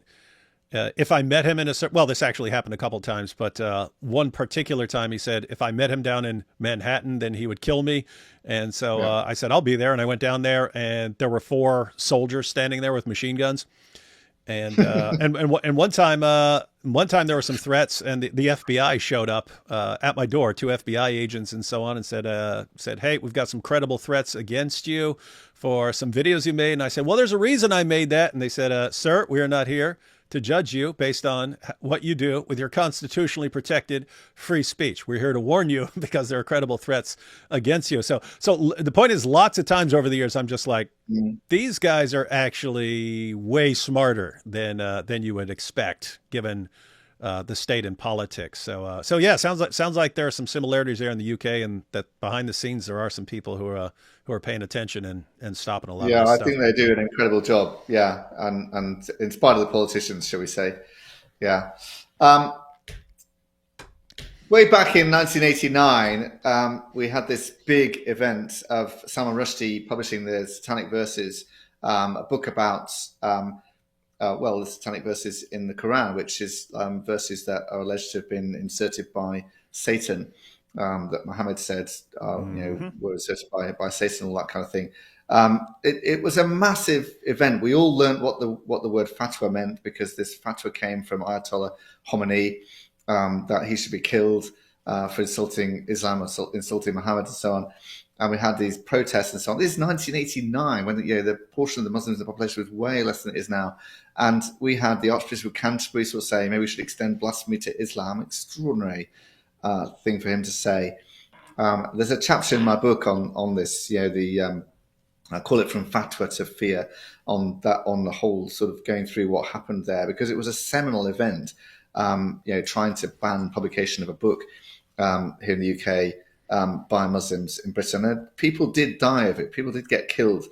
if I met him in well, this actually happened a couple of times, but one particular time he said, if I met him down in Manhattan, then he would kill me. And so Yeah. I said, I'll be there. And I went down there, and there were 4 soldiers standing there with machine guns. And and one time there were some threats, and the FBI showed up at my door, 2 FBI agents and so on, and said, "Hey, we've got some credible threats against you for some videos you made." And I said, "Well, there's a reason I made that." And they said, "Sir, we are not here to judge you based on what you do with your constitutionally protected free speech. We're here to warn you because there are credible threats against you." So the point is, lots of times over the years, I'm just like, Mm. these guys are actually way smarter than you would expect, given the state and politics. So yeah, sounds like there are some similarities there in the UK, and that behind the scenes there are some people who are paying attention and stopping a lot of Yeah, this I stuff. think they do an incredible job. Yeah, and in spite of the politicians, shall we say? Yeah. Um, Way back in 1989, we had this big event of Salman Rushdie publishing the Satanic Verses, a book about well, the Satanic Verses in the Quran, which is verses that are alleged to have been inserted by Satan, that Muhammad said, Mm-hmm. were inserted by Satan, all that kind of thing. It was a massive event. We all learned what the word fatwa meant, because this fatwa came from Ayatollah Khomeini, that he should be killed for insulting Islam, insulting Muhammad, and so on. And we had these protests and so on. This is 1989, when the portion of the Muslims in the population was way less than it is now. And we had the Archbishop of Canterbury sort of saying, maybe we should extend blasphemy to Islam. Extraordinary thing for him to say. There's a chapter in my book on this. I call it From Fatwa to Fear, on the whole sort of going through what happened there, because it was a seminal event. Trying to ban publication of a book here in the UK by Muslims in Britain. And people did die of it. People did get killed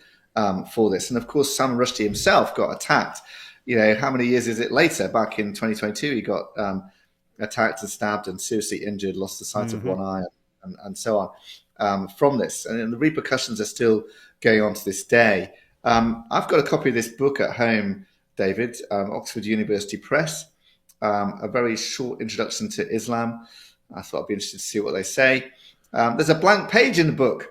for this. And of course, Salman Rushdie himself got attacked. How many years is it later? Back in 2022, he got attacked and stabbed and seriously injured, lost the sight of Mm-hmm. one eye, and so on from this. And the repercussions are still going on to this day. I've got a copy of this book at home, David, Oxford University Press. A very short introduction to Islam. I thought I'd be interested to see what they say. There's a blank page in the book,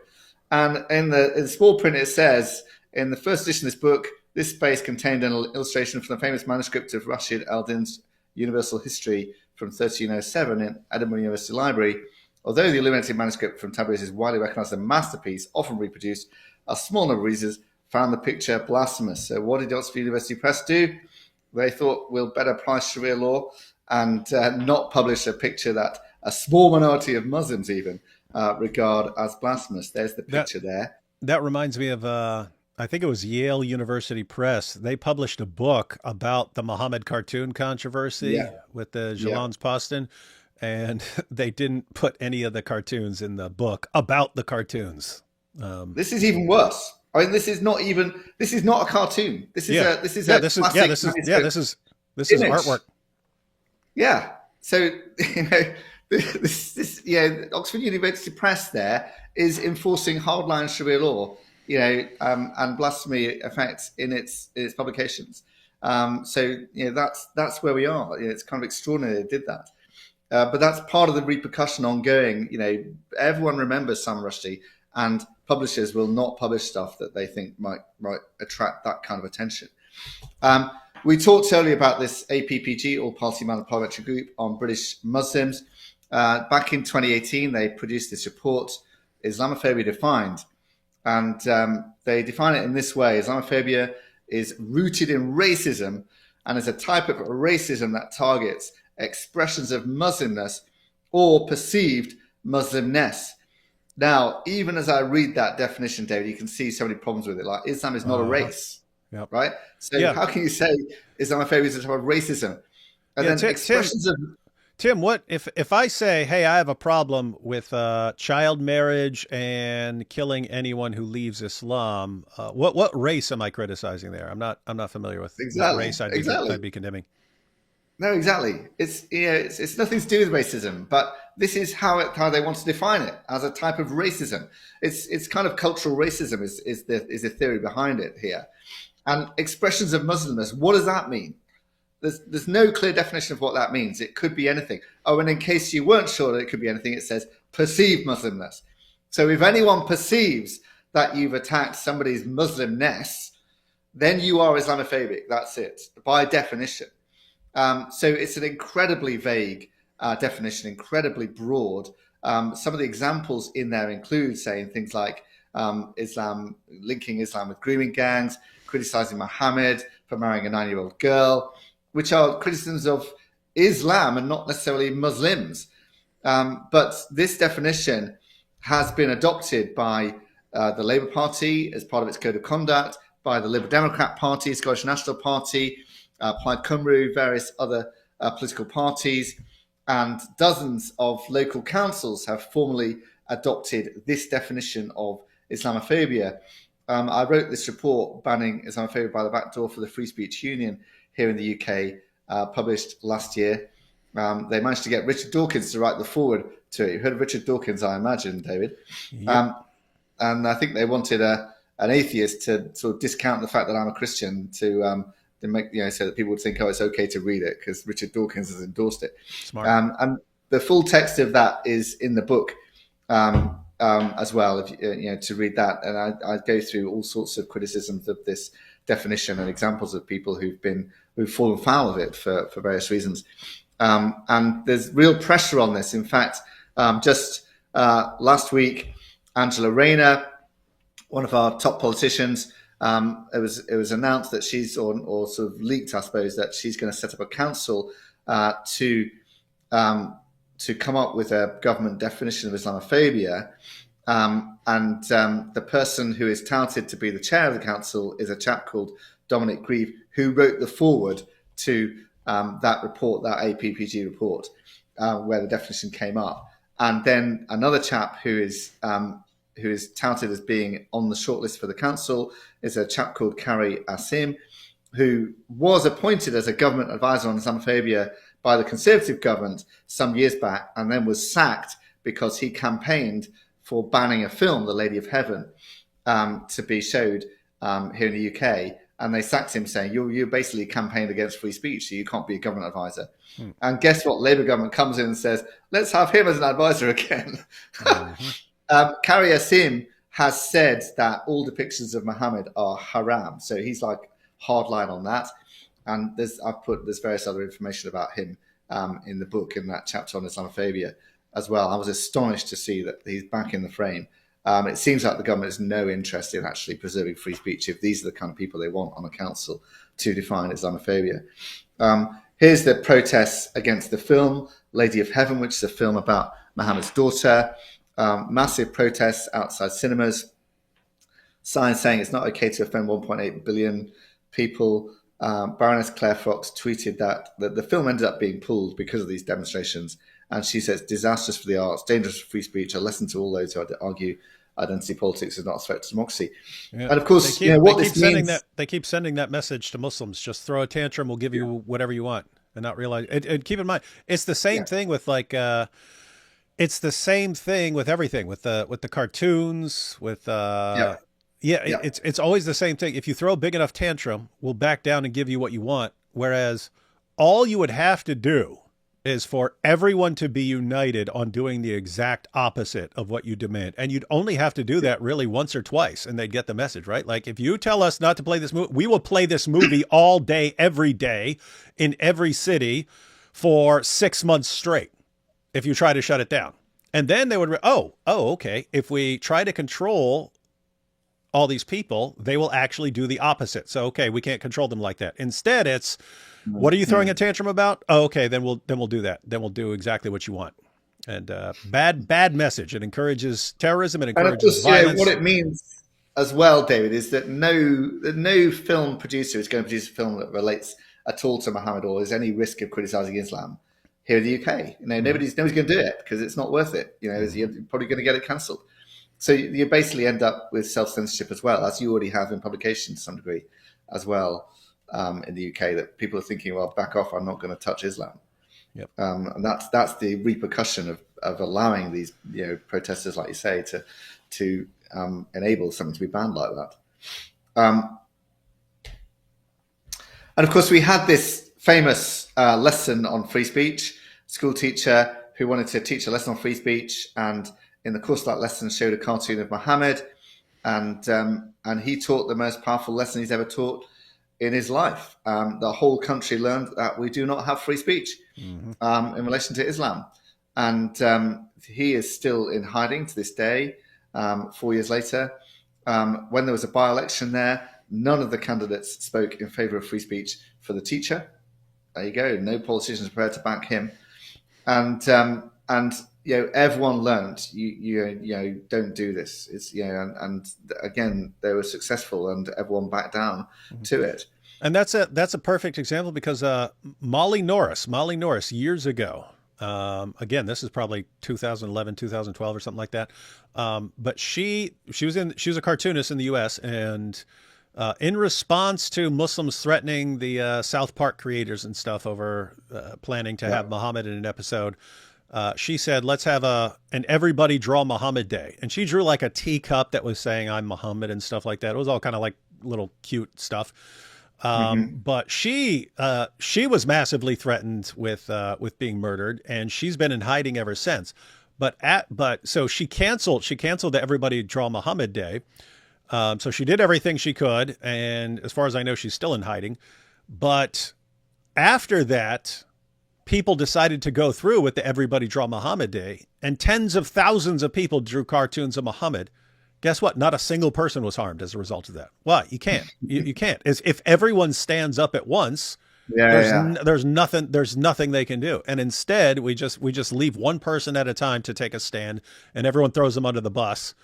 and in the small print it says, in the first edition of this book, this space contained an illustration from the famous manuscript of Rashid al-Din's Universal History from 1307 in Edinburgh University Library. Although the illuminated manuscript from Tabriz is widely recognised as a masterpiece, often reproduced, a small number of readers found the picture blasphemous. So what did Oxford University Press do? They thought, we'll better apply Sharia law and not publish a picture that a small minority of Muslims even regard as blasphemous. There's the That picture there. that reminds me of I think it was Yale University Press. They published a book about the Muhammad cartoon controversy Yeah, with the yeah. Jalans Poston, and they didn't put any of the cartoons in the book about the cartoons. This is even worse. I mean, this is not a cartoon. This is Yeah, a this is classic this manuscript is image. artwork. Yeah. So Oxford University Press there is enforcing hardline Sharia law, and blasphemy effects in its publications. That's where we are. It's kind of extraordinary they did that. But that's part of the repercussion ongoing. Everyone remembers Salman Rushdie, and publishers will not publish stuff that they think might attract that kind of attention. We talked earlier about this APPG, All Party Man Parliamentary Group, on British Muslims. Back in 2018, they produced this report, Islamophobia Defined. And they define it in this way. Islamophobia is rooted in racism and is a type of racism that targets expressions of Muslimness or perceived Muslimness. Now, even as I read that definition, David, you can see so many problems with it. Like, Islam is not a race, right? So how can you say Islamophobia is a type of racism? And then expressions of... Tim, what if I say, hey, I have a problem with child marriage and killing anyone who leaves Islam? What race am I criticizing there? I'm not familiar with what race I'd be condemning. No, exactly. It's nothing to do with racism, but this is how they want to define it, as a type of racism. It's kind of cultural racism is the theory behind it here. And expressions of Muslimness, what does that mean? There's no clear definition of what that means. It could be anything. Oh, and in case you weren't sure that it could be anything, it says perceived Muslimness. So if anyone perceives that you've attacked somebody's Muslimness, then you are Islamophobic. That's it, by definition. So it's an incredibly vague definition, incredibly broad. Some of the examples in there include saying things like linking Islam with grooming gangs, criticizing Muhammad for marrying a 9-year-old girl, which are criticisms of Islam and not necessarily Muslims. But this definition has been adopted by the Labour Party as part of its code of conduct, by the Liberal Democrat Party, Scottish National Party, Plaid Cymru, various other political parties, and dozens of local councils have formally adopted this definition of Islamophobia. I wrote this report, Banning Islamophobia by the Back Door, for the Free Speech Union here in the UK, published last year. They managed to get Richard Dawkins to write the foreword to it. You've heard of Richard Dawkins, I imagine, David. Yep. And I think they wanted an atheist to sort of discount the fact that I'm a Christian to make, so that people would think, oh, it's okay to read it because Richard Dawkins has endorsed it. Smart. And the full text of that is in the book as well, if to read that. And I go through all sorts of criticisms of this definition and examples of people who've fallen foul of it for various reasons. And there's real pressure on this. In fact, just last week, Angela Rayner, one of our top politicians, it was announced that she's, or sort of leaked, I suppose, that she's going to set up a council to come up with a government definition of Islamophobia. And the person who is touted to be the chair of the council is a chap called Dominic Grieve, who wrote the foreword to that report, that APPG report, where the definition came up. And then another chap who is touted as being on the shortlist for the council is a chap called Kari Asim, who was appointed as a government advisor on Islamophobia by the Conservative government some years back, and then was sacked because he campaigned for banning a film, The Lady of Heaven, to be showed here in the UK. And they sacked him, saying, you basically campaigned against free speech, so you can't be a government advisor. And guess what? Labour government comes in and says, let's have him as an advisor again. Kari Asim has said that all depictions of Muhammad are haram. So he's like hardline on that. And there's various other information about him in the book, in that chapter on Islamophobia as well. I was astonished to see that he's back in the frame. It seems like the government has no interest in actually preserving free speech if these are the kind of people they want on a council to define Islamophobia. Here's the protests against the film Lady of Heaven, which is a film about Muhammad's daughter. Massive protests outside cinemas. Signs saying it's not okay to offend 1.8 billion people. Baroness Claire Fox tweeted that the film ended up being pulled because of these demonstrations. And she says, disastrous for the arts, dangerous for free speech, a lesson to all those who argue identity politics is not a threat to democracy. Yeah. And of course, they keep sending that message to Muslims. Just throw a tantrum, we'll give you whatever you want, and not realize. And keep in mind, it's the same thing with it's the same thing with everything, with the cartoons, with it's always the same thing. If you throw a big enough tantrum, we'll back down and give you what you want. Whereas all you would have to do is for everyone to be united on doing the exact opposite of what you demand. And you'd only have to do that really once or twice and they'd get the message, right? Like if you tell us not to play this movie, we will play this movie all day, every day in every city for 6 months straight if you try to shut it down. And then they would, okay. If we try to control all these people, they will actually do the opposite. So, okay, we can't control them like that. Instead, it's, what are you throwing a tantrum about? Oh, okay, then we'll do that. Then we'll do exactly what you want. And bad message. It encourages terrorism. It And of encourages course, violence. what it means as well, David, is that no film producer is going to produce a film that relates at all to Muhammad or has any risk of criticizing Islam here in the UK. Nobody's going to do it because it's not worth it. You're probably going to get it cancelled. So you basically end up with self-censorship as well, as you already have in publication to some degree as well in the UK, that people are thinking, well, back off, I'm not going to touch Islam. Yep. And that's the repercussion of allowing these protesters, like you say, to enable something to be banned like that. And of course, we had this famous lesson on free speech, school teacher who wanted to teach a lesson on free speech, and in the course of that lesson showed a cartoon of Muhammad, and he taught the most powerful lesson he's ever taught in his life. The whole country learned that we do not have free speech in relation to Islam. And he is still in hiding to this day, 4 years later. When there was a by-election there, none of the candidates spoke in favour of free speech for the teacher. There you go. No politicians prepared to back him. And everyone learned, don't do this. It's, and again, they were successful and everyone backed down to it. And that's a perfect example because Molly Norris years ago, again, this is probably 2011, 2012 or something like that. But she was a cartoonist in the US, and in response to Muslims threatening the South Park creators and stuff over planning to have Muhammad in an episode, she said, let's have an everybody draw Muhammad day. And she drew like a teacup that was saying, I'm Muhammad and stuff like that. It was all kind of like little cute stuff. But she was massively threatened with being murdered, and she's been in hiding ever since. So she canceled the everybody draw Muhammad day. So she did everything she could. And as far as I know, she's still in hiding. But after that, people decided to go through with the Everybody Draw Muhammad Day, and tens of thousands of people drew cartoons of Muhammad. Guess what? Not a single person was harmed as a result of that. Why? You can't. You can't. If everyone stands up at once, there's nothing they can do. And instead, we just leave one person at a time to take a stand, and everyone throws them under the bus.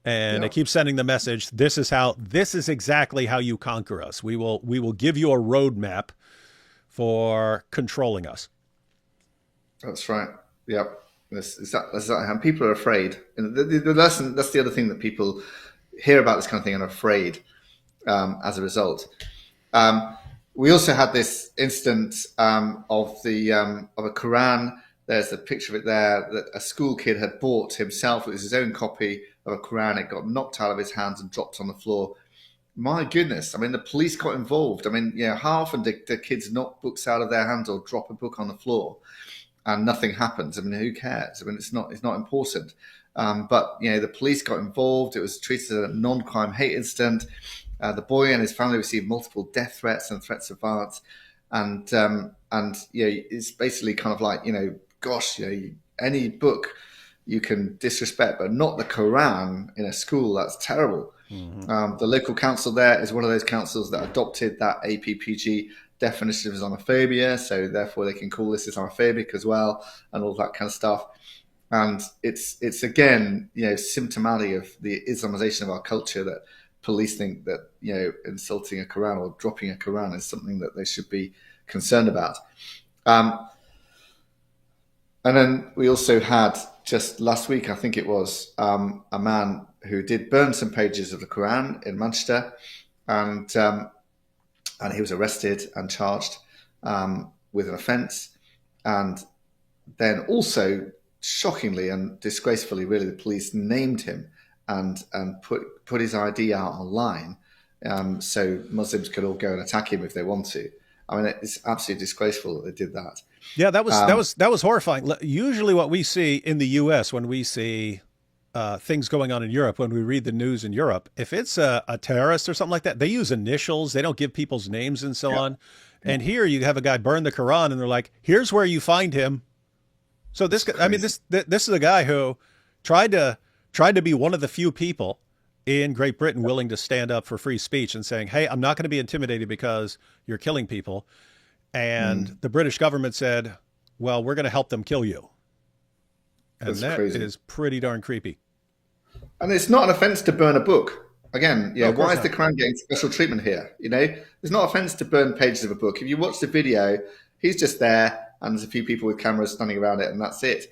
And it keeps sending the message, this is exactly how you conquer us. We will give you a roadmap for controlling us. That's right. Yep. That's exactly. And people are afraid. And the lesson, that's the other thing that people hear about this kind of thing and are afraid as a result. We also had this incident of a Quran. There's a picture of it there that a school kid had bought himself. It was his own copy of a Quran. It got knocked out of his hands and dropped on the floor. My goodness. I mean, the police got involved. I mean, how often do kids knock books out of their hands or drop a book on the floor and nothing happens? I mean, who cares? I mean, it's not important. But the police got involved. It was treated as a non-crime hate incident. The boy and his family received multiple death threats and threats of violence. And it's basically kind of like, gosh, any book you can disrespect, but not the Quran in a school. That's terrible. Mm-hmm. The local council there is one of those councils that adopted that APPG definition of Islamophobia, so therefore they can call this Islamophobic as well, and all that kind of stuff. And it's again, symptomatic of the Islamization of our culture, that police think that insulting a Quran or dropping a Quran is something that they should be concerned about. And then we also had, just last week, I think it was, a man who did burn some pages of the Quran in Manchester, and he was arrested and charged with an offence. And then also, shockingly and disgracefully, really, the police named him and put his ID out online, so Muslims could all go and attack him if they want to. I mean, it's absolutely disgraceful that they did that. Yeah, that was horrifying. Usually, what we see in the U.S. when we see things going on in Europe, when we read the news in Europe, if it's a terrorist or something like that, they use initials. They don't give people's names and so Yeah, on. yeah, And here you have a guy burn the Quran, and they're like, "Here's where you find him." So this, it's I mean, crazy. this is a guy who tried to be one of the few people in Great Britain willing to stand up for free speech and saying, "Hey, I'm not going to be intimidated because you're killing people." And Mm, the British government said, "Well, we're going to help them kill you." And that's that crazy. is pretty darn creepy. And it's not an offense to burn a book. Again, No, yeah, of why course is the not. Quran getting special treatment here? It's not offense to burn pages of a book. If you watch the video, he's just there and there's a few people with cameras standing around it and that's it.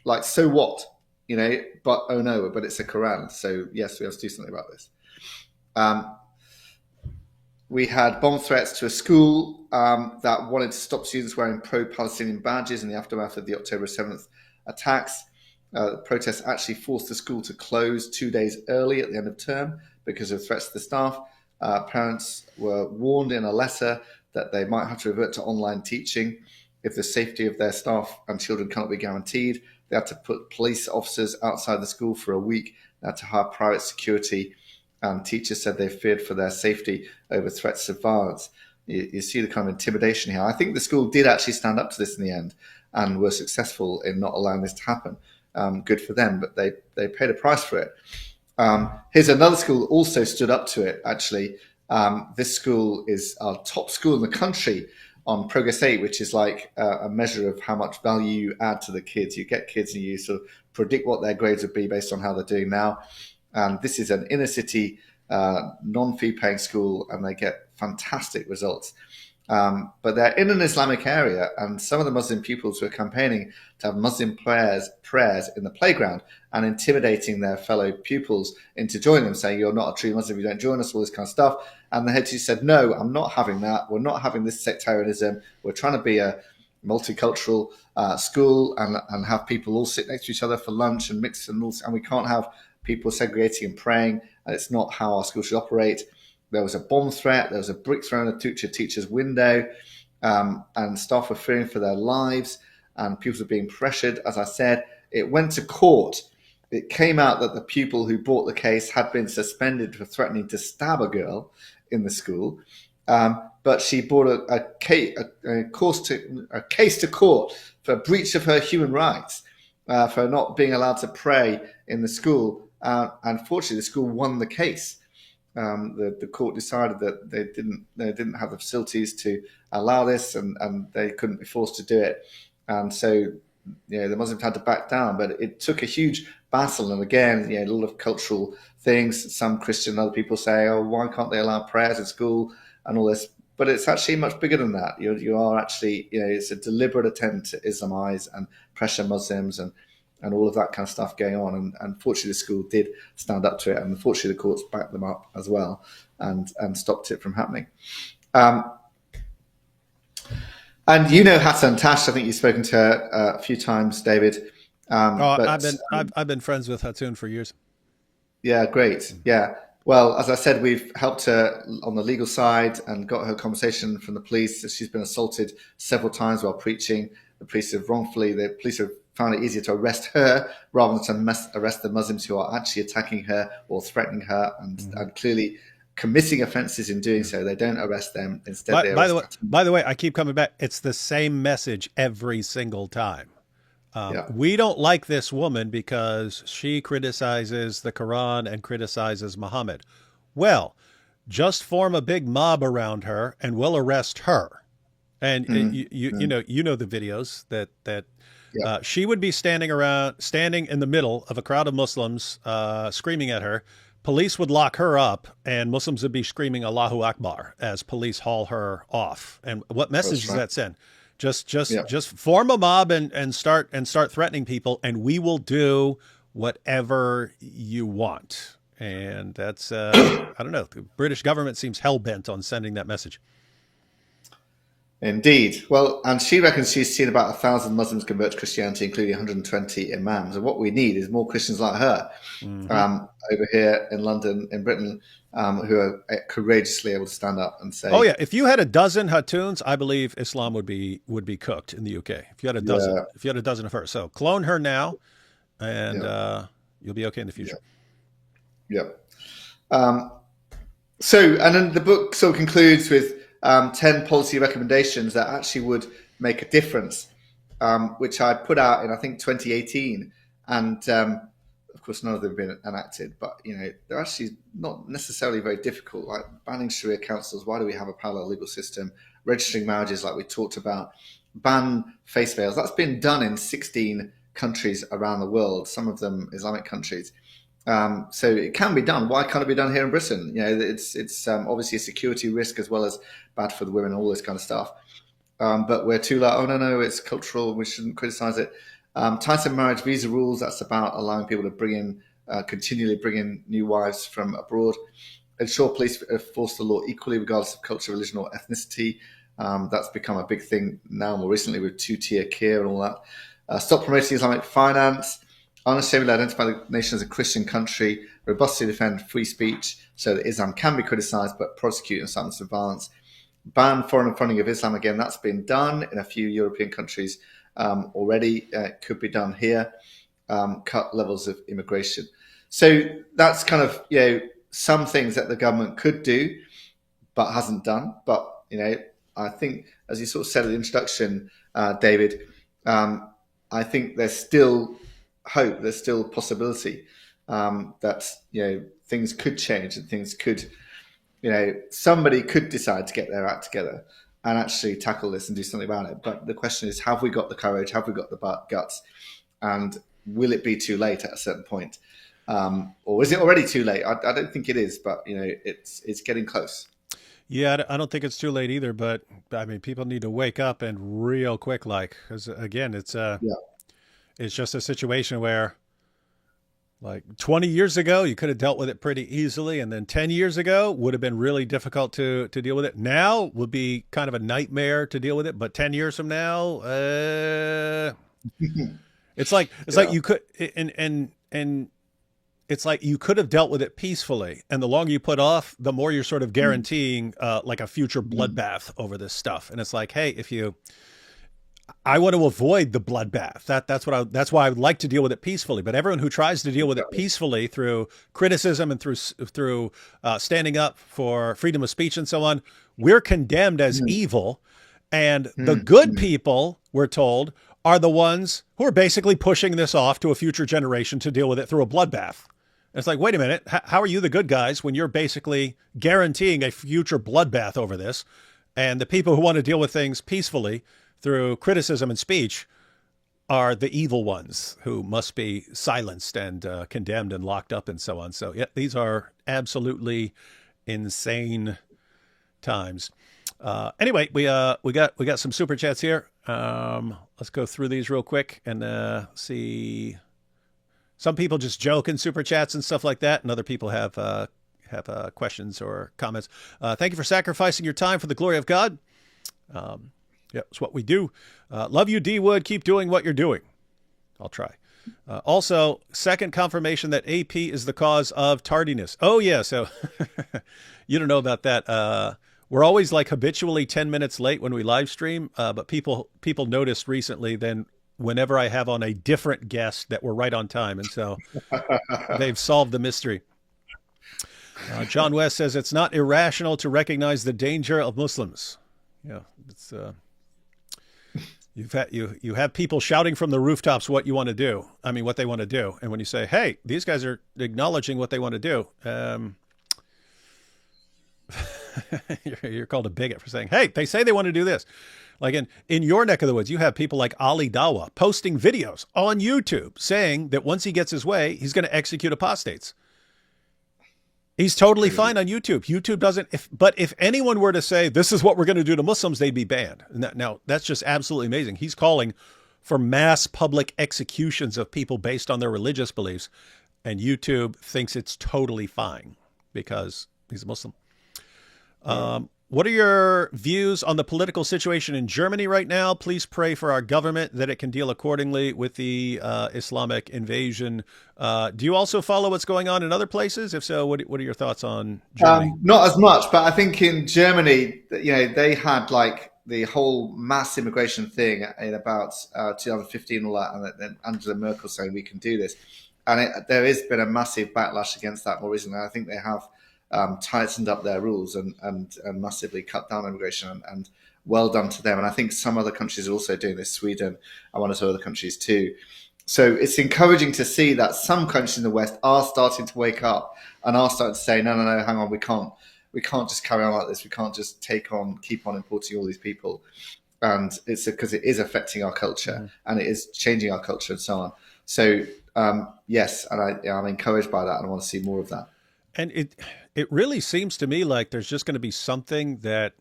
Like, so what? But oh no, but it's a Quran. So yes, we have to do something about this. Um, we had bomb threats to a school that wanted to stop students wearing pro-Palestinian badges in the aftermath of the October 7th attacks. The protests actually forced the school to close 2 days early at the end of term because of threats to the staff. Parents were warned in a letter that they might have to revert to online teaching if the safety of their staff and children cannot be guaranteed. They had to put police officers outside the school for a week. They had to hire private security. And teachers said they feared for their safety over threats of violence. You see the kind of intimidation here. I think the school did actually stand up to this in the end and were successful in not allowing this to happen. Good for them, but they paid a price for it. Here's another school that also stood up to it, actually. This school is our top school in the country on Progress 8, which is like a measure of how much value you add to the kids. You get kids and you sort of predict what their grades would be based on how they're doing now. And this is an inner city, non-fee paying school, and they get fantastic results. But they're in an Islamic area, and some of the Muslim pupils were campaigning to have Muslim prayers in the playground and intimidating their fellow pupils into joining them, saying, "You're not a true Muslim if you don't join us," all this kind of stuff. And the head teacher said, "No, I'm not having that. We're not having this sectarianism. We're trying to be a multicultural school and have people all sit next to each other for lunch and mix and we can't have people segregating and praying. And it's not how our school should operate." There was a bomb threat. There was a brick thrown at a teacher's window, and staff were fearing for their lives, and pupils were being pressured. As I said, it went to court. It came out that the pupil who brought the case had been suspended for threatening to stab a girl in the school, but she brought a case to court for breach of her human rights, for not being allowed to pray in the school. Unfortunately, the school won the case. The court decided that they didn't have the facilities to allow this, and they couldn't be forced to do it. And so, the Muslims had to back down. But it took a huge battle, and again, a lot of cultural things. Some Christian, other people say, "Oh, why can't they allow prayers at school?" and all this. But it's actually much bigger than that. You are actually, it's a deliberate attempt to Islamize and pressure Muslims and all of that kind of stuff going on. And unfortunately, the school did stand up to it. And unfortunately, the courts backed them up as well and stopped it from happening. And Hassan Tash, I think you've spoken to her a few times, David. Oh, But I've been friends with Hatun for years. yeah, great. Yeah. Well, as I said, we've helped her on the legal side and got her conversation from the police. She's been assaulted several times while preaching. The police have found it easier to arrest her rather than to arrest the Muslims who are actually attacking her or threatening her and clearly committing offences in doing so. They don't arrest them. Instead, they arrest them. By the way, I keep coming back. It's the same message every single time. Yeah. We don't like this woman because she criticizes the Quran and criticizes Muhammad. Well, just form a big mob around her and we'll arrest her. And you know the videos that Yeah. she would be standing in the middle of a crowd of Muslims screaming at her. Police would lock her up and Muslims would be screaming Allahu Akbar as police haul her off. And what message does that send? Just form a mob and start threatening people, and we will do whatever you want. And that's I don't know. The British government seems hell bent on sending that message. Indeed. Well, and she reckons she's seen about 1,000 Muslims convert to Christianity, including 120 imams. And what we need is more Christians like her Mm-hmm. over here in London, in Britain, who are courageously able to stand up and Oh say, yeah, if you had a dozen Hatuns, I believe Islam would be cooked in the UK. If you had a dozen, yeah, if you had a dozen of her, so clone her now, and yeah, you'll be okay in the yeah, future. yeah. Um, and then the book sort of concludes with 10 policy recommendations that actually would make a difference, which I put out in, I think, 2018. And of course, none of them have been enacted, but they're actually not necessarily very difficult, like banning Sharia councils. Why do we have a parallel legal system? Registering marriages, like we talked about, ban face veils. That's been done in 16 countries around the world, some of them Islamic countries. So it can be done. Why can't it be done here in Britain? It's obviously a security risk as well as bad for the women, all this kind of stuff. But we're too like, oh no, it's cultural. We shouldn't criticize it. Tighter marriage visa rules. That's about allowing people to continually bring in new wives from abroad. Ensure police enforce the law equally, regardless of culture, religion, or ethnicity. That's become a big thing now, more recently with two-tier care and all that. Stop promoting Islamic finance. Unashamedly identify the nation as a Christian country. Robustly defend free speech so that Islam can be criticized but prosecute incitements of violence. Ban foreign funding of Islam. Again, that's been done in a few European countries already. It could be done here. Cut levels of immigration. So that's kind of some things that the government could do but hasn't done. But I think, as you sort of said in the introduction, David, I think there's still hope. There's still possibility that things could change and things could, somebody could decide to get their act together and actually tackle this and do something about it. But the question is, have we got the courage? Have we got the guts? And will it be too late at a certain point? Or is it already too late? I don't think it is, but it's getting close. Yeah, I don't think it's too late either. But I mean, people need to wake up and real quick, like, because again, Yeah. it's just a situation where, like, 20 years ago, you could have dealt with it pretty easily, and then 10 years ago would have been really difficult to deal with it. Now would be kind of a nightmare to deal with it, but 10 years from now, it's like you could and it's like you could have dealt with it peacefully, and the longer you put off, the more you're sort of guaranteeing like a future bloodbath over this stuff. And it's like, hey, I want to avoid the bloodbath. That's why I would like to deal with it peacefully. But everyone who tries to deal with it peacefully through criticism and through standing up for freedom of speech and so on, we're condemned as evil. And the good people, we're told, are the ones who are basically pushing this off to a future generation to deal with it through a bloodbath. And it's like, wait a minute, how are you the good guys when you're basically guaranteeing a future bloodbath over this? And the people who want to deal with things peacefully through criticism and speech are the evil ones who must be silenced and condemned and locked up and so on. So yeah, these are absolutely insane times. Anyway, we got some super chats here. Let's go through these real quick and see. Some people just joke in super chats and stuff like that, and other people have questions or comments. Thank you for sacrificing your time for the glory of God. Yeah, it's what we do. Love you, D Wood. Keep doing what you're doing. I'll try. Also, second confirmation that AP is the cause of tardiness. Oh, yeah. So you don't know about that. We're always like habitually 10 minutes late when we live stream, but people noticed recently then whenever I have on a different guest that we're right on time. And so they've solved the mystery. John West says it's not irrational to recognize the danger of Muslims. Yeah, it's you have people shouting from the rooftops what they want to do. And when you say, hey, these guys are acknowledging what they want to do, you're called a bigot for saying, hey, they say they want to do this. Like in your neck of the woods, you have people like Ali Dawa posting videos on YouTube saying that once he gets his way, he's going to execute apostates. He's totally fine on YouTube. YouTube doesn't, but if anyone were to say, this is what we're going to do to Muslims, they'd be banned. Now, that's just absolutely amazing. He's calling for mass public executions of people based on their religious beliefs, and YouTube thinks it's totally fine because he's a Muslim. What are your views on the political situation in Germany right now? Please pray for our government that it can deal accordingly with the Islamic invasion. Do you also follow what's going on in other places? If so, what are your thoughts on Germany? Not as much, but I think in Germany, they had like the whole mass immigration thing in about 2015 and all that, and then Angela Merkel saying we can do this, and there has been a massive backlash against that more recently. I think they have tightened up their rules and massively cut down immigration, and well done to them. And I think some other countries are also doing this, Sweden and one or two other countries too. So it's encouraging to see that some countries in the West are starting to wake up and are starting to say, no, hang on, we can't just carry on like this. We can't just keep on importing all these people. And it's because it is affecting our culture and it is changing our culture and so on. So yes, and I'm encouraged by that, and I want to see more of that. And it really seems to me like there's just going to be something's going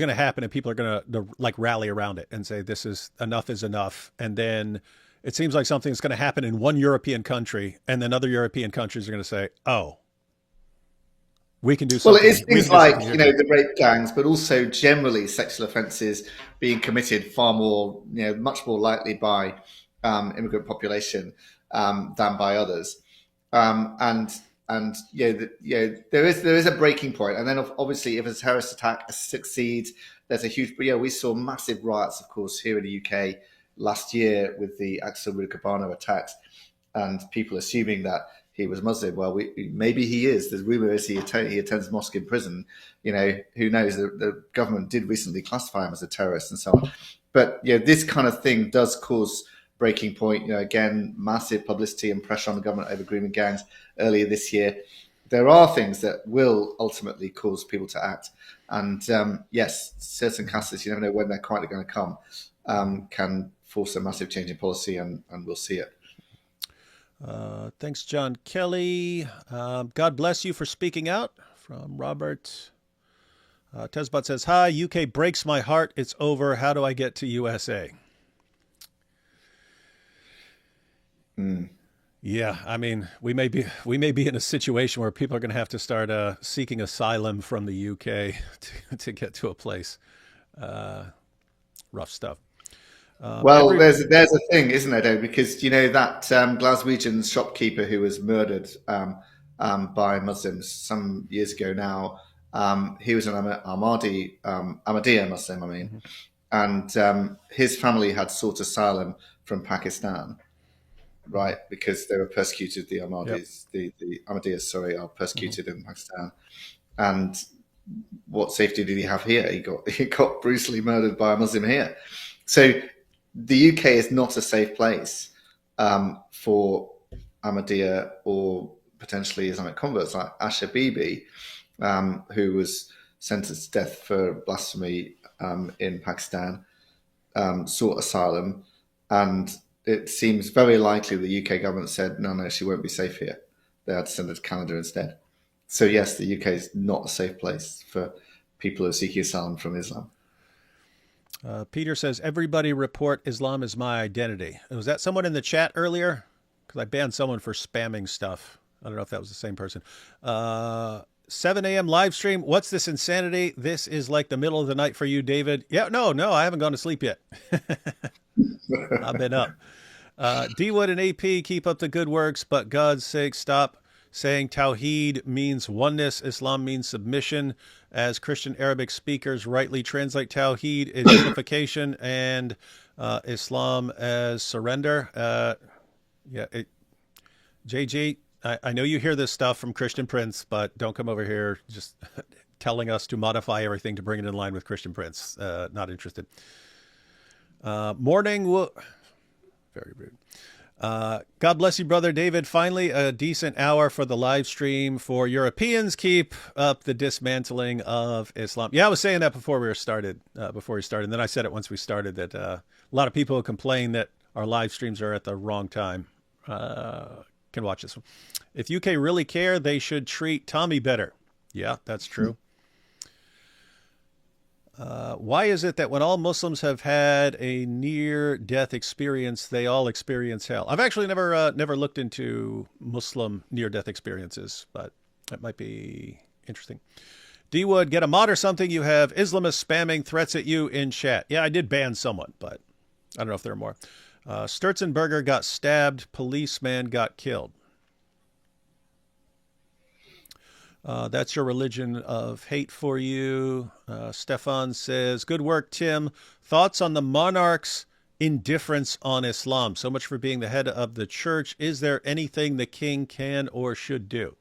to happen, and people are going to like rally around it and say this is enough, and then it seems like something's going to happen in one European country, and then other European countries are going to say, "Oh, we can do something." Well, it is things like the rape gangs, but also generally sexual offences being committed far more, much more likely by immigrant population than by others, and there is a breaking point, and then obviously if a terrorist attack succeeds, there's a huge. We saw massive riots, of course, here in the UK last year with the Axel Rudakabano attacks, and people assuming that he was Muslim. Well, maybe he is. The rumor is he attends mosque in prison. Who knows? The government did recently classify him as a terrorist and so on. But this kind of thing does cause breaking point. Again, massive publicity and pressure on the government over grooming gangs earlier this year. There are things that will ultimately cause people to act. And yes, certain catalysts, you never know when they're quite going to come, can force a massive change in policy, and we'll see it. Thanks, John Kelly. God bless you for speaking out. From Robert. Tesbot says, hi, UK breaks my heart. It's over. How do I get to USA? Yeah, I mean, we may be in a situation where people are going to have to start seeking asylum from the UK to get to a place. Rough stuff. There's a thing, isn't there, Dave? Because that Glaswegian shopkeeper who was murdered by Muslims some years ago now. He was an Ahmadiyya Muslim, and his family had sought asylum from Pakistan. Right, because they were persecuted. The Ahmadis, the Ahmadiyas, are persecuted in Pakistan. And what safety did he have here? He got brutally murdered by a Muslim here. So the UK is not a safe place for Ahmadiyya or potentially Islamic converts like Asha Bibi, who was sentenced to death for blasphemy in Pakistan, sought asylum, and it seems very likely the UK government said, no, she won't be safe here. They had to send her to Canada instead. So yes, the UK is not a safe place for people who are seeking asylum from Islam. Peter says, everybody report Islam is my identity. Was that someone in the chat earlier? Because I banned someone for spamming stuff. I don't know if that was the same person. 7 a.m. live stream. What's this insanity? This is like the middle of the night for you, David. Yeah, no, I haven't gone to sleep yet. I've been up. D-Wood and AP, keep up the good works, but God's sake, stop saying Tawheed means oneness, Islam means submission. As Christian Arabic speakers rightly translate, Tawheed is unification, and Islam as surrender. JG, I know you hear this stuff from Christian Prince, but don't come over here just telling us to modify everything to bring it in line with Christian Prince. Not interested. Morning. Very rude. God bless you, Brother David. Finally, a decent hour for the live stream for Europeans. Keep up the dismantling of Islam. Yeah, I was saying that before we started. And then I said it once we started that a lot of people complain that our live streams are at the wrong time. Can watch this one. If UK really care, they should treat Tommy better. Yeah, that's true. Why is it that when all Muslims have had a near-death experience, they all experience hell? I've actually never looked into Muslim near-death experiences, but that might be interesting. D Wood, get a mod or something. You have Islamists spamming threats at you in chat. Yeah, I did ban someone, but I don't know if there are more. Sturzenberger got stabbed. Policeman got killed. That's your religion of hate for you. Stefan says, good work, Tim. Thoughts on the monarch's indifference on Islam? So much for being the head of the church. Is there anything the king can or should do?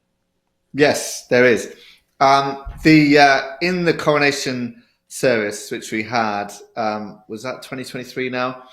Yes, there is. In the coronation service, which we had, was that 2023 now?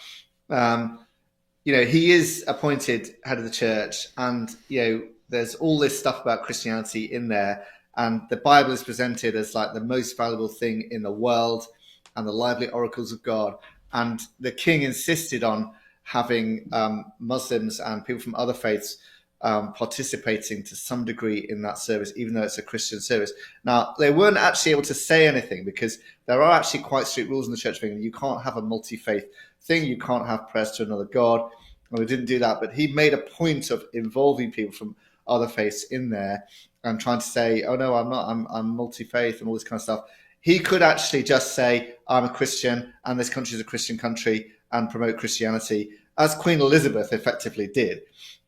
He is appointed head of the church, and there's all this stuff about Christianity in there, and the Bible is presented as like the most valuable thing in the world and the lively oracles of God. And the king insisted on having Muslims and people from other faiths participating to some degree in that service, even though it's a Christian service. Now, they weren't actually able to say anything because there are actually quite strict rules in the Church of England. You can't have a multi-faith thing. You can't have prayers to another God. Well, he didn't do that, but he made a point of involving people from other faiths in there and trying to say, oh, no, I'm not. I'm multi-faith and all this kind of stuff. He could actually just say, I'm a Christian and this country is a Christian country and promote Christianity, as Queen Elizabeth effectively did.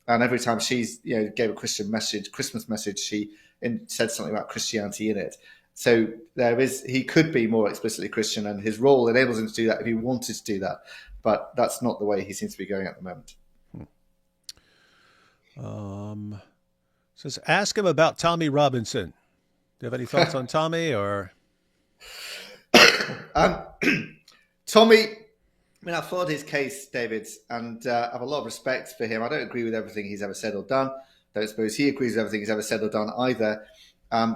And every time she gave a Christian message, Christmas message, she said something about Christianity in it. So he could be more explicitly Christian, and his role enables him to do that if he wanted to do that. But that's not the way he seems to be going at the moment. Says, ask him about Tommy Robinson. Do you have any thoughts on Tommy or? Tommy, I followed his case, David, and I have a lot of respect for him. I don't agree with everything he's ever said or done. Don't suppose he agrees with everything he's ever said or done either.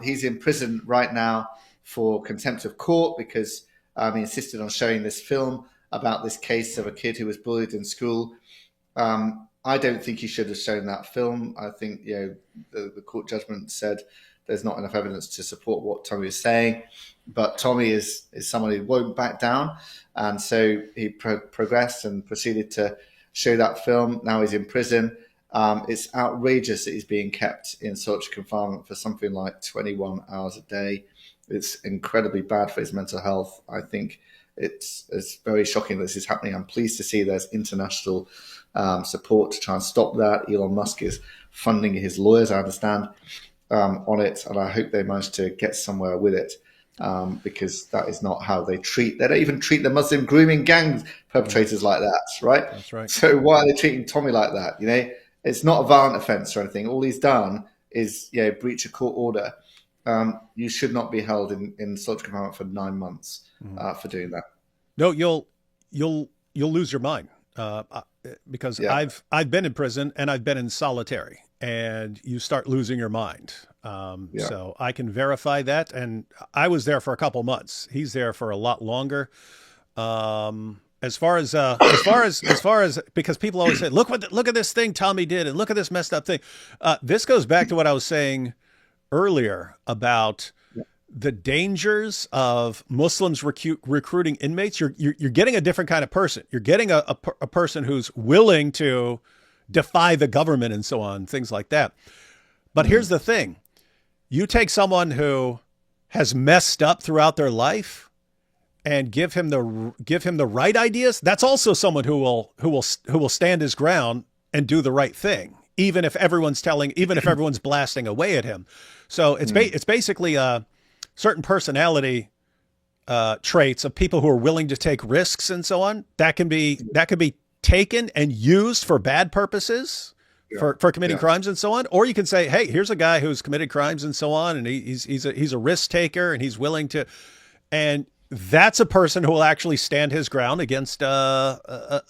He's in prison right now for contempt of court because he insisted on showing this film about this case of a kid who was bullied in school. I don't think he should have shown that film. I think the court judgment said there's not enough evidence to support what Tommy is saying. But Tommy is someone who won't back down. And so he progressed and proceeded to show that film. Now he's in prison. It's outrageous that he's being kept in solitary confinement for something like 21 hours a day. It's incredibly bad for his mental health. I think it's very shocking that this is happening. I'm pleased to see there's international support to try and stop that. Elon Musk is funding his lawyers, I understand, on it. And I hope they manage to get somewhere with it. Because that is not how they don't even treat the Muslim grooming gang perpetrators like that, right? That's right. So why are they treating Tommy like that? It's not a violent offence or anything. All he's done is breach a court order. You should not be held in solitary confinement for 9 months for doing that. No, you'll lose your mind because I've been in prison and I've been in solitary, and you start losing your mind. So I can verify that. And I was there for a couple months. He's there for a lot longer. As far as because people always say, look at this thing Tommy did, and look at this messed up thing. This goes back to what I was saying earlier about the dangers of Muslims recruiting inmates. You're getting a different kind of person. You're getting a person who's willing to defy the government and so on, things like that. But here's the thing. You take someone who has messed up throughout their life and give him the right ideas. That's also someone who will stand his ground and do the right thing, even if everyone's blasting away at him. So it's basically certain personality traits of people who are willing to take risks and so on. That can be taken and used for bad purposes. For committing crimes and so on. Or you can say, hey, here's a guy who's committed crimes and so on, and he's a risk taker, and he's willing to, and that's a person who will actually stand his ground against an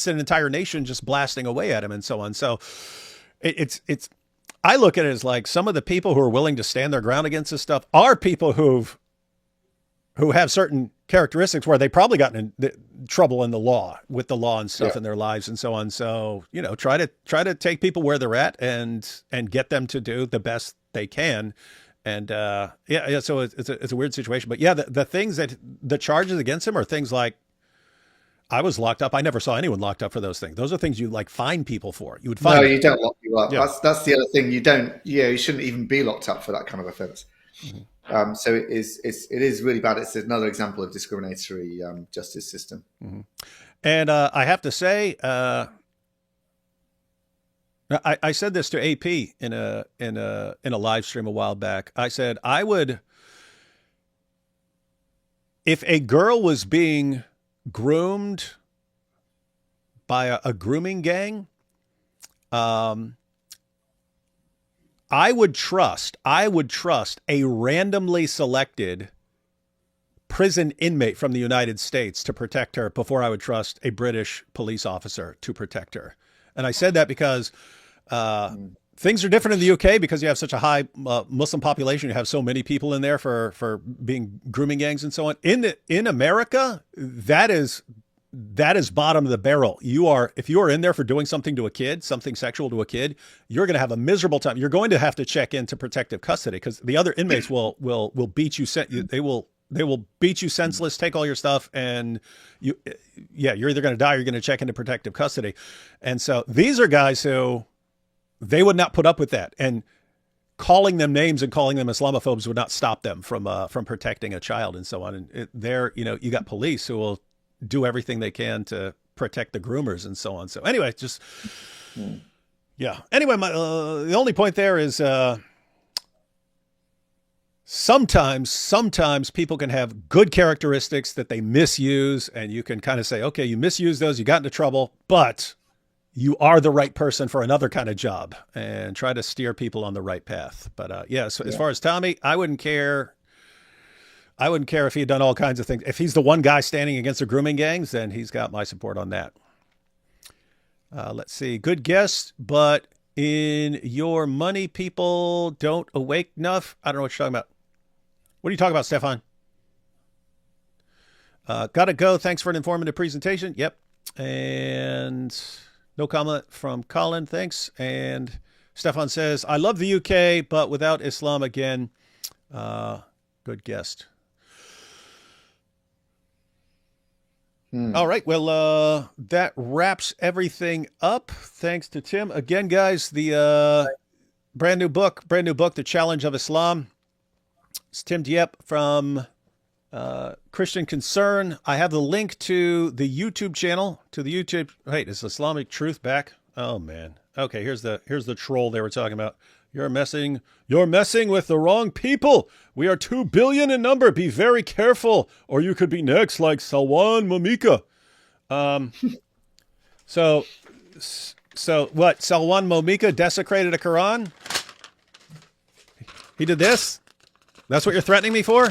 entire nation just blasting away at him and so on. So it's I look at it as like some of the people who are willing to stand their ground against this stuff are people who have certain characteristics where they probably gotten in trouble with the law and stuff in their lives and so on. So, try to take people where they're at and get them to do the best they can. And, so it's a weird situation, but the things the charges against him are things like, I was locked up. I never saw anyone locked up for those things. Those are things you fine people for. You would find. No, you don't lock people up. Yeah. That's the other thing. You shouldn't even be locked up for that kind of offense. So it is really bad. It's another example of discriminatory justice system. Mm-hmm. And I have to say, I said this to AP in a live stream a while back. I said I would, if a girl was being groomed by a grooming gang, I would trust a randomly selected prison inmate from the United States to protect her before I would trust a British police officer to protect her. And I said that because things are different in the UK because you have such a high Muslim population. You have so many people in there for being grooming gangs and so on. In America, that is bottom of the barrel. If you are in there for doing something to a kid, something sexual to a kid, you're going to have a miserable time. You're going to have to check into protective custody because the other inmates will beat you. They will beat you senseless, take all your stuff, and you're either going to die or you're going to check into protective custody. And so these are guys who they would not put up with that. And calling them names and calling them Islamophobes would not stop them from protecting a child and so on. And you got police who will do everything they can to protect the groomers and so on. So anyway, yeah. Anyway, the only point there is sometimes people can have good characteristics that they misuse, and you can kind of say, okay, you misused those, you got into trouble, but you are the right person for another kind of job, and try to steer people on the right path. But as far as Tommy, I wouldn't care if he had done all kinds of things. If he's the one guy standing against the grooming gangs, then he's got my support on that. Let's see. Good guess, but in your money, people don't awake enough. I don't know what you're talking about. What are you talking about, Stefan? Gotta go. Thanks for an informative presentation. Yep. And no comment from Colin. Thanks. And Stefan says, I love the UK, but without Islam again. Good guest. All right. Well, that wraps everything up. Thanks to Tim. Again, guys, the brand new book, The Challenge of Islam. It's Tim Dieppe from Christian Concern. I have the link to the YouTube channel, Wait, is Islamic Truth back? Oh, man. Okay, here's the troll they were talking about. You're messing with the wrong people. We are 2 billion in number. Be very careful, or you could be next, like Salwan Momika. So what? Salwan Momika desecrated a Quran? He did this? That's what you're threatening me for?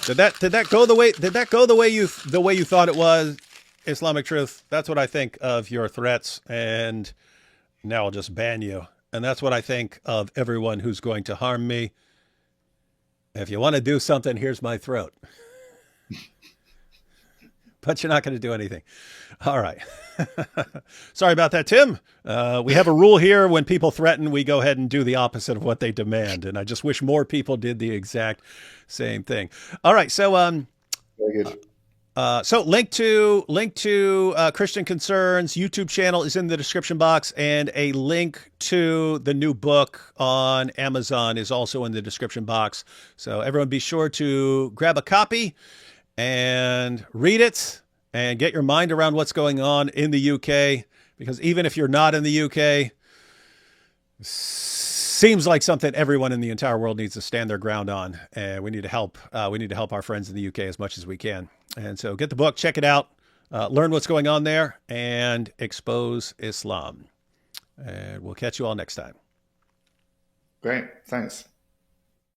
Did that go the way you thought it was? Islamic Truth. That's what I think of your threats, and now I'll just ban you. And that's what I think of everyone who's going to harm me. If you want to do something, here's my throat. But you're not going to do anything. All right. Sorry about that, Tim. We have a rule here. When people threaten, we go ahead and do the opposite of what they demand. And I just wish more people did the exact same thing. All right. So, very good. So link to Christian Concerns YouTube channel is in the description box, and a link to the new book on Amazon is also in the description box. So everyone be sure to grab a copy and read it and get your mind around what's going on in the UK, because even if you're not in the UK, seems like something everyone in the entire world needs to stand their ground on, and we need to help. We need to help our friends in the UK as much as we can. And so get the book, check it out, learn what's going on there, and expose Islam. And we'll catch you all next time. Great. Thanks.